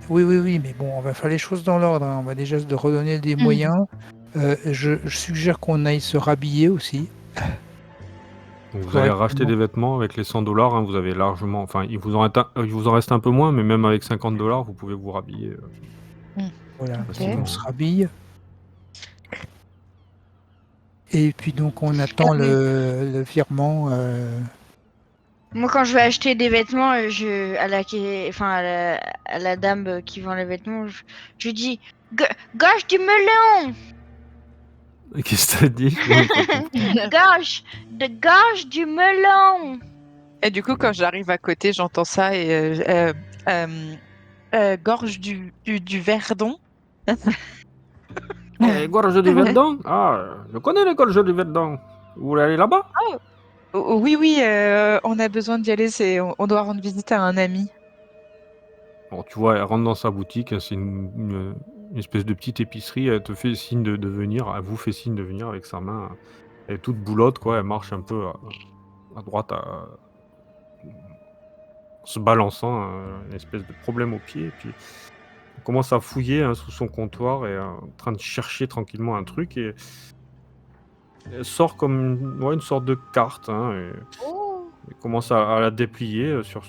Oui, mais bon, on va faire les choses dans l'ordre. Hein. On va déjà se redonner des moyens. Je suggère qu'on aille se rhabiller aussi. Donc vous allez racheter Correctement. des vêtements avec les 100 $, hein, vous avez largement... Enfin, il vous en reste un peu moins, mais même avec 50 $, vous pouvez vous rhabiller. Voilà, Ok. donc facilement. on se rhabille. Et puis donc on attend le virement. Moi, quand je vais acheter des vêtements, à la dame qui vend les vêtements, je lui dis Gauche du melon. Qu'est-ce que t'as dit? Je n'ai pas compris. Gauche du melon. Et du coup, quand j'arrive à côté, j'entends ça et gorge du Verdon. Gorge du Verdon? Ah, je connais les gorges du Verdon. Vous voulez aller là-bas? Oui, oui, on a besoin d'y aller. On doit rendre visite à un ami. Bon, tu vois, elle rentre dans sa boutique, c'est une espèce de petite épicerie, elle te fait signe de venir, elle vous fait signe de venir avec sa main. Elle est toute boulotte, quoi, elle marche un peu à droite, en se balançant, une espèce de problème au pied, et puis elle commence à fouiller sous son comptoir et en train de chercher tranquillement un truc, et elle sort comme une sorte de carte, hein, et Oh. elle commence à la déplier sur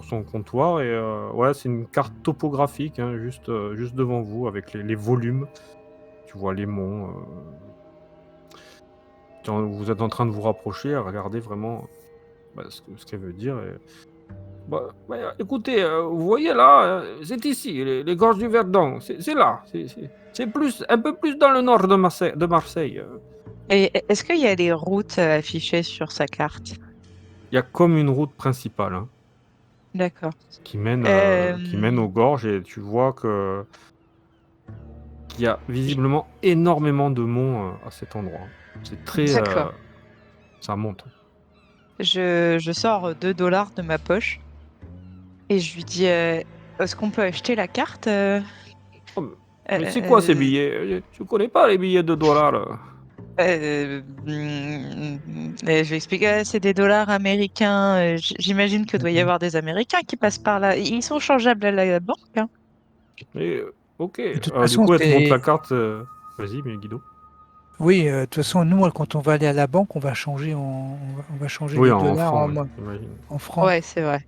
son comptoir, et ouais, c'est une carte topographique, hein, juste devant vous, avec les volumes. Tu vois les monts. Vous êtes en train de vous rapprocher, à regarder vraiment ce qu'elle veut dire. Ouais, écoutez, vous voyez là, c'est ici, les gorges du Verdon. C'est là. C'est un peu plus dans le nord de Marseille. Et est-ce qu'il y a des routes affichées sur sa carte? Il y a comme une route principale, hein, D'accord. qui mène Euh, aux gorges, et tu vois qu'il y a visiblement énormément de monts à cet endroit. C'est très... D'accord. ça monte. Je sors 2 $ de ma poche et je lui dis est-ce qu'on peut acheter la carte Oh, mais c'est quoi ces billets? Je connais pas les billets de $. Et je lui explique c'est des dollars américains. J'imagine que doit y avoir des Américains qui passent par là. Ils sont changeables à la banque, hein. Mais ok. De toute Alors, du façon, coup, elle te montre la carte. Vas-y, mais Guido. oui, de toute façon, nous, quand on va aller à la banque, on va changer Oui, les en dollars francs, ouais, j'imagine. en francs. Ouais, c'est vrai.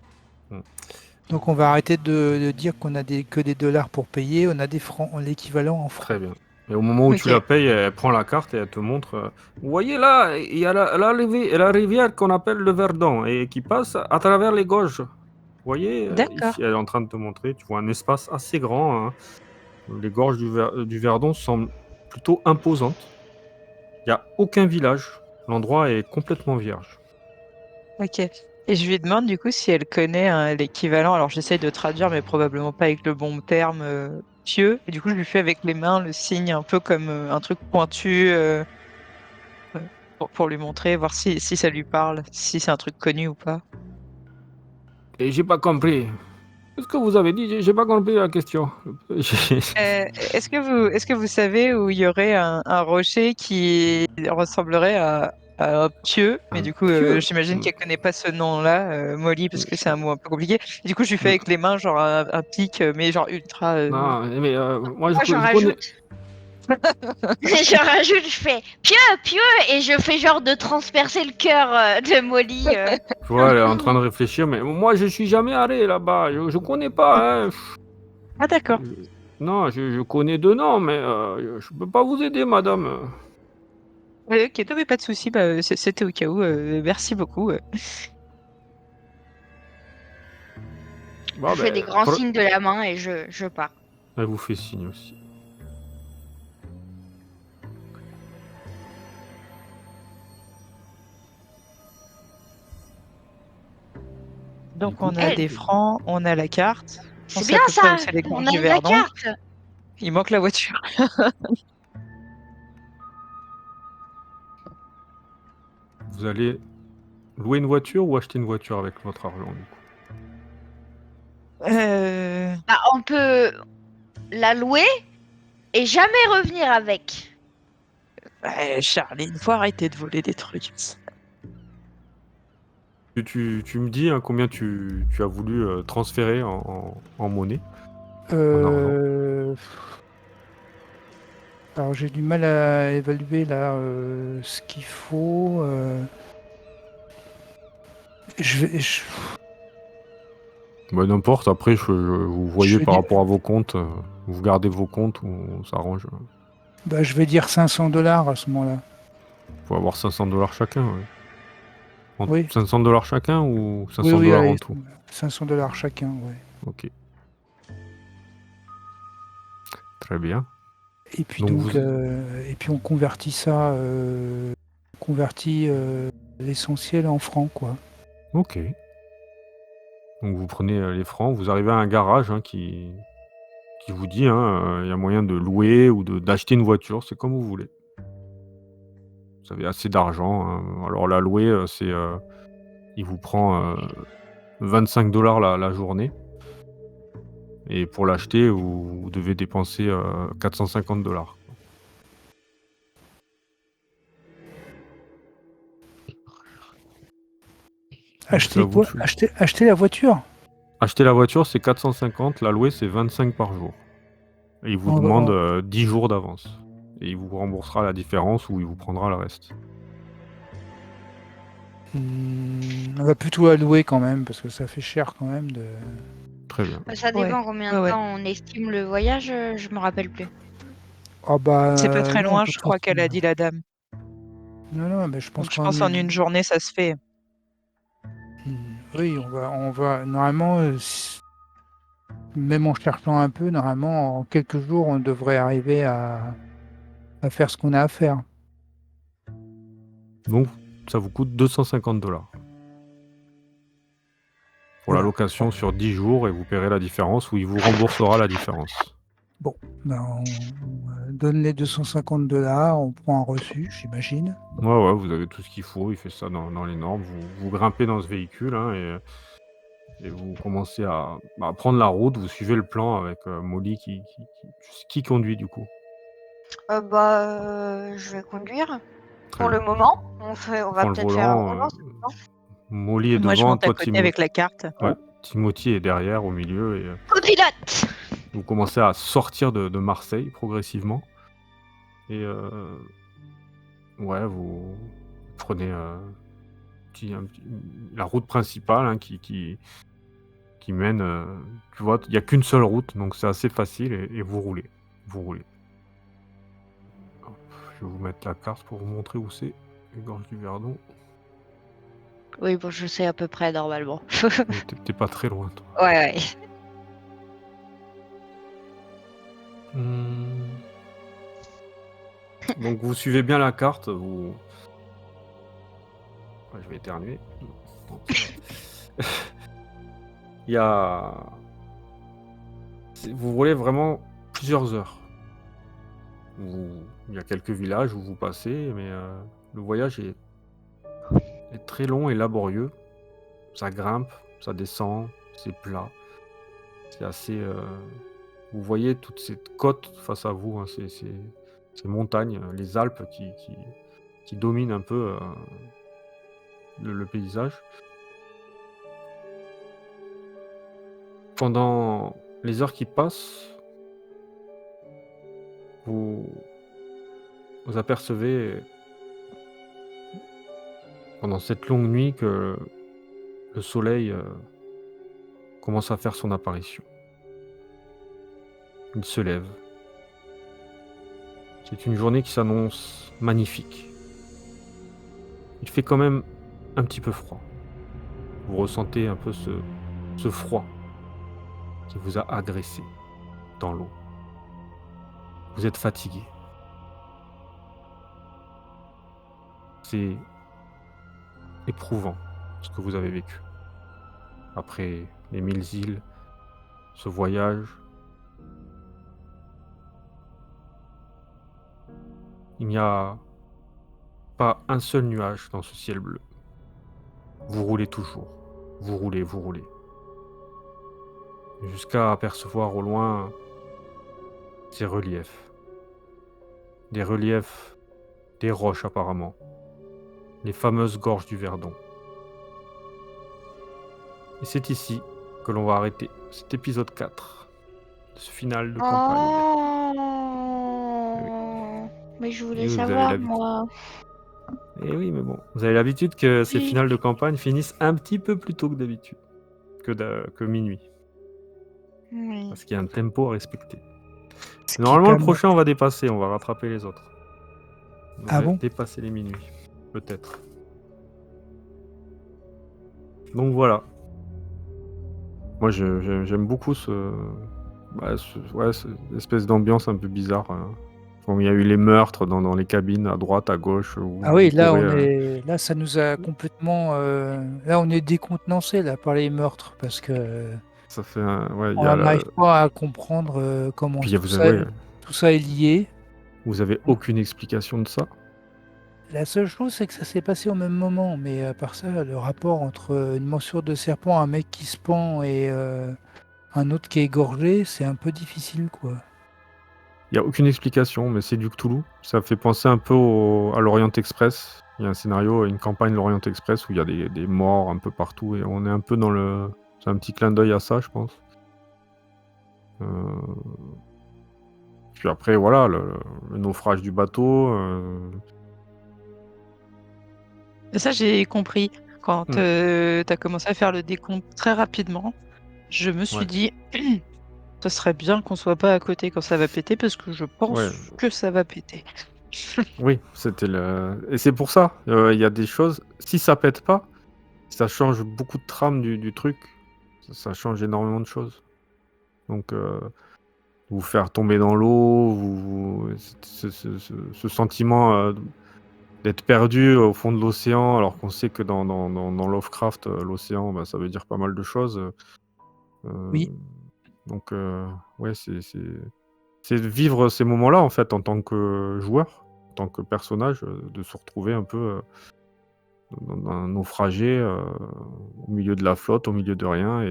Donc on va arrêter de dire qu'on a que des dollars pour payer, on a des francs, l'équivalent en francs. Très bien. Et au moment où tu Ok. la payes, elle prend la carte et elle te montre. Vous voyez là, il y a la rivière qu'on appelle le Verdon et qui passe à travers les gorges. Vous voyez, D'accord. ici, elle est en train de te montrer. Tu vois un espace assez grand, hein. Les gorges du Verdon semblent plutôt imposantes. Il n'y a aucun village. L'endroit est complètement vierge. Ok. Et je lui demande du coup si elle connaît l'équivalent. Alors j'essaye de traduire, mais probablement pas avec le bon terme pieux. Et du coup, je lui fais avec les mains le signe un peu comme un truc pointu pour lui montrer, voir si ça lui parle, si c'est un truc connu ou pas. Et j'ai pas compris. Qu'est-ce que vous avez dit? J'ai pas compris la question. Est-ce que vous savez où il y aurait un rocher qui ressemblerait à un pieu, mais Un du coup, pieu. j'imagine qu'elle connaît pas ce nom-là, Molly, parce que c'est un mot un peu compliqué. Et du coup, je lui fais avec les mains, genre un pic, mais genre ultra. Non, mais moi Moi, j'en je connais. rajoute. Je rajoute, je fais pieux, et je fais genre de transpercer le cœur de Molly. Tu vois, elle est en train de réfléchir, mais moi je suis jamais allé là-bas. Je connais pas, hein. Ah, d'accord. Non, je connais deux noms, mais je peux pas vous aider, madame. Ok, non, mais pas de souci. Bah, c'était au cas où. Merci beaucoup. Bon, Je fais des ben, grands signes de la main et je pars. elle vous fait signe aussi. Donc, Du coup, on a des francs, on a la carte. On C'est sait à bien peu près ça. où c'est les On gorges a du la Verdon. carte. Il manque la voiture. vous allez louer une voiture ou acheter une voiture avec votre argent, du coup? Bah, on peut la louer et jamais revenir avec. Charlie, il faut arrêter de voler des trucs. Tu me dis combien tu as voulu transférer en monnaie, en argent. Euh, Alors j'ai du mal à évaluer là ce qu'il faut. Je Bah, n'importe, après, vous voyez vais par dire, rapport à vos comptes, vous gardez vos comptes ou on s'arrange. bah, je vais dire 500 $ à ce moment-là. Faut avoir 500 $ chacun, ouais. Oui, 500 $ chacun ou oui, 500 oui, $ allez, en tout? 500 $ chacun, ouais. Ok, très bien. Et puis Donc vous... et puis on convertit ça, on convertit l'essentiel en francs, quoi. Ok. Donc vous prenez les francs, vous arrivez à un garage qui vous dit, hein, il y a moyen de louer ou d'acheter une voiture, c'est comme vous voulez. Vous avez assez d'argent, hein. Alors la louer, il vous prend 25 $ la journée. Et pour l'acheter, vous devez dépenser 450 $. Donc c'est à Acheter vous de quoi? choisir. Acheter la voiture? Acheter la voiture, c'est 450, la louer, c'est 25 par jour. Et il vous On va, demande 10 jours d'avance. Et il vous remboursera la différence ou il vous prendra le reste. on va plutôt la louer quand même, parce que ça fait cher quand même de. Très bien. Ça Ouais. dépend combien Ouais, de ouais. temps on estime le voyage, je me rappelle plus. Ah bah C'est pas très non, loin, pas je crois qu'elle a forcément. dit la dame. Non, mais je pense Donc je pense qu'en en une journée, ça se fait. oui, on va normalement, même en cherchant un peu, normalement en quelques jours, on devrait arriver à faire ce qu'on a à faire. Donc ça vous coûte 250 $ pour la Voilà. location sur 10 jours et vous paierez la différence ou il vous remboursera la différence. Bon, ben on donne les 250 $, on prend un reçu, j'imagine. Ouais, vous avez tout ce qu'il faut, il fait ça dans les normes. Vous grimpez dans ce véhicule, hein, et vous commencez à prendre la route. Vous suivez le plan avec Molly qui conduit du coup. Je vais conduire. Très Pour le bien. moment, on va Prends le peut-être faire. volant. Oh non, c'est bon. Molly est Moi, je devant, monte à toi côté avec la carte. Ouais, Timothy est derrière, au milieu, et Copilote! vous commencez à sortir de Marseille progressivement. Et ouais, vous prenez la route principale, hein, qui mène. Tu vois, il n'y a qu'une seule route, donc c'est assez facile, et vous roulez. Vous roulez. Hop, je vais vous mettre la carte pour vous montrer où c'est, les gorges du Verdon. Oui, bon, je sais à peu près normalement. Oui, t'es pas très loin, toi. Ouais. Donc vous suivez bien la carte, vous... Ouais, je vais éternuer. Non, ça va. Il y a... Vous roulez vraiment plusieurs heures. Il y a quelques villages où vous passez, mais le voyage est très long et laborieux. Ça grimpe, ça descend, c'est plat. C'est assez... Vous voyez toute cette côte face à vous, hein, ces montagnes, les Alpes qui dominent un peu le paysage. Pendant les heures qui passent, vous apercevez pendant cette longue nuit que le soleil commence à faire son apparition. Il se lève. C'est une journée qui s'annonce magnifique. Il fait quand même un petit peu froid. Vous ressentez un peu ce froid qui vous a agressé dans l'eau. Vous êtes fatigué. C'est éprouvant ce que vous avez vécu. Après les 1000 îles, ce voyage, il n'y a pas un seul nuage dans ce ciel bleu. Vous roulez toujours. Vous roulez. Jusqu'à apercevoir au loin ces reliefs. Des reliefs, des roches apparemment. Les fameuses gorges du Verdon. Et c'est ici que l'on va arrêter cet épisode 4, ce final de campagne. Oh. Mais je Et voulais oui, vous avez savoir, l'habitude. moi. Et oui, mais bon, vous avez l'habitude que ces Oui. finales de campagne finissent un petit peu plus tôt que d'habitude, que minuit, Oui. parce qu'il y a un tempo à respecter. Ce qui est Normalement, quand le même... prochain, on va dépasser, on va rattraper les autres. On Ah va bon? dépasser les minuit, peut-être. Donc voilà. Moi, j'aime beaucoup cette espèce d'ambiance un peu bizarre. Quand il y a eu les meurtres dans les cabines, à droite, à gauche, où Ah vous oui, là, découvrez. là, ça nous a complètement... Là, on est décontenancé là, par les meurtres, parce que Ça fait ouais, il y on a n'arrive pas à comprendre comment Puis vous avez, tout ça est lié. vous avez aucune explication de ça. La seule chose, c'est que ça s'est passé au même moment, mais à part ça, le rapport entre une morsure de serpent, un mec qui se pend et un autre qui est égorgé, c'est un peu difficile, quoi. Il n'y a aucune explication, mais c'est du Cthulhu. Ça fait penser un peu à l'Orient Express. Il y a un scénario, une campagne l'Orient Express où il y a des morts un peu partout et on est un peu dans le. C'est un petit clin d'œil à ça, je pense. Puis après, voilà, le naufrage du bateau. Et ça, j'ai compris. Quand tu as commencé à faire le décompte très rapidement, je me suis Ouais. dit, ce serait bien qu'on soit pas à côté quand ça va péter, parce que je pense Ouais. que ça va péter. Oui, c'était le. Et c'est pour ça, il y a des choses. Si ça pète pas, ça change beaucoup de trame du truc. Ça change énormément de choses. Donc, vous faire tomber dans l'eau, ce sentiment d'être perdu au fond de l'océan, alors qu'on sait que dans Lovecraft, l'océan, bah, ça veut dire pas mal de choses. Oui. Donc, ouais, c'est vivre ces moments-là, en fait, en tant que joueur, en tant que personnage, de se retrouver un peu dans un naufragé au milieu de la flotte, au milieu de rien.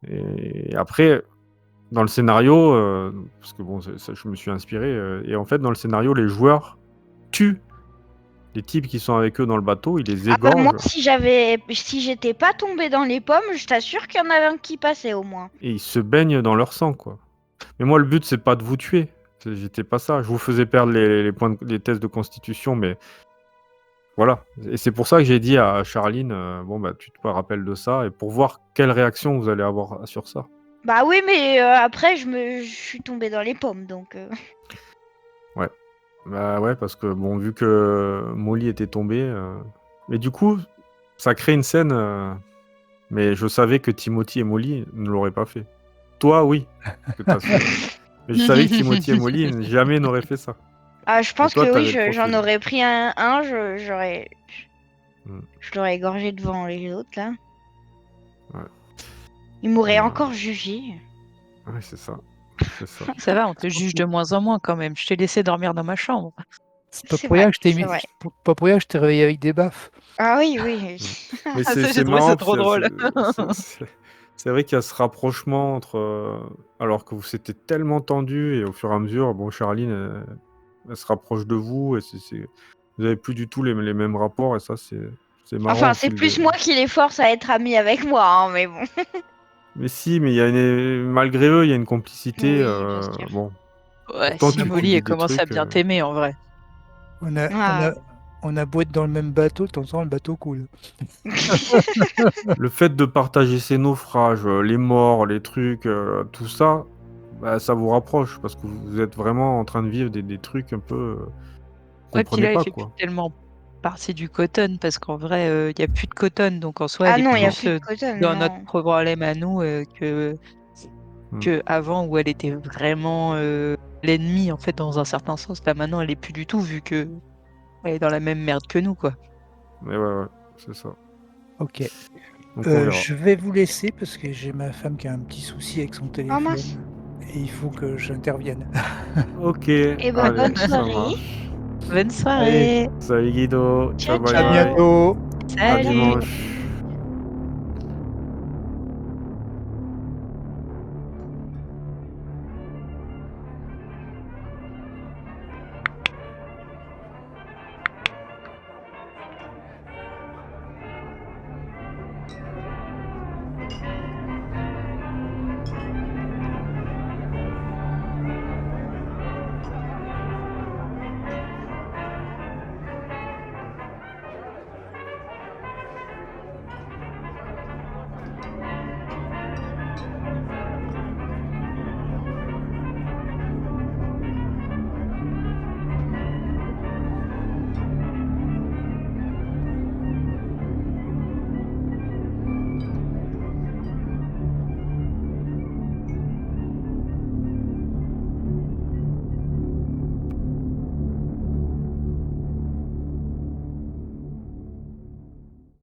Et après, dans le scénario, parce que bon, je me suis inspiré, et en fait, dans le scénario, les joueurs tuent les types qui sont avec eux dans le bateau, ils les Ah bah moi, égorgent si j'étais pas tombée dans les pommes, je t'assure qu'il y en avait un qui passait au moins. et ils se baignent dans leur sang, quoi. Mais moi, le but, c'est pas de vous tuer. J'étais pas ça. Je vous faisais perdre les points les tests de constitution, mais voilà. Et c'est pour ça que j'ai dit à Charline, bon, bah, tu te rappelles de ça, et pour voir quelle réaction vous allez avoir sur ça. Bah oui, mais après, je suis tombée dans les pommes, donc... Bah ouais, parce que bon, vu que Molly était tombée, mais du coup, ça crée une scène, mais je savais que Timothy et Molly ne l'auraient pas fait. Toi, oui, que t'as mais je savais que Timothy et Molly jamais n'auraient fait ça. Ah, je pense toi, que oui, t'avais le j'en profil. aurais pris j'aurais... Mm. Je l'aurais égorgé devant les autres, là. Ouais. Ils m'auraient encore jugé. Ouais, c'est ça. C'est ça. Ça va, on te juge de moins en moins quand même. Je t'ai laissé dormir dans ma chambre. C'est pas C'est pour rien vrai, que je t'ai c'est mis... vrai. pas pour rien que je t'ai réveillé avec des baffes. Ah oui, oui. Mais Ça, c'est j'ai trouvé marrant, ça trop drôle. c'est vrai qu'il y a ce rapprochement entre, alors que c'était tellement tendu, et au fur et à mesure, bon, Charline, elle se rapproche de vous, et vous avez plus du tout les mêmes rapports, et ça, c'est marrant Enfin, au c'est fil plus des. moi qui les force à être amis avec moi, hein, mais bon. Mais si, mais il y a malgré eux, il y a une complicité. Oui, bien sûr. Bon, Ouais, pourtant si tu Molly, dis elle des commence à trucs. bien t'aimer en vrai. Ah. On a beau être dans le même bateau, de temps en temps, le bateau coule. Le fait de partager ces naufrages, les morts, les trucs, tout ça, bah, ça vous rapproche parce que vous êtes vraiment en train de vivre des trucs un peu. Ouais, puis Comprenez là, il pas, fait plus quoi. tellement partie du Cotton parce qu'en vrai, il n'y a plus de Cotton. Donc en soi, Ah elle est non, il n'y a plus plus de coton, dans notre non. problème à nous que avant où elle était vraiment l'ennemi en fait dans un certain sens. Là maintenant, elle est plus du tout vu que elle est dans la même merde que nous, quoi. Mais ouais, c'est ça. Ok. Donc on verra. Je vais vous laisser parce que j'ai ma femme qui a un petit souci avec son Oh téléphone. mince. Et il faut que j'intervienne. Ok, Eh ben, allez, bonne ça soirée. marche. Bonne soirée. Salut Guido, Ciao, ciao, bye À ciao. bye. bientôt. À Salut. dimanche.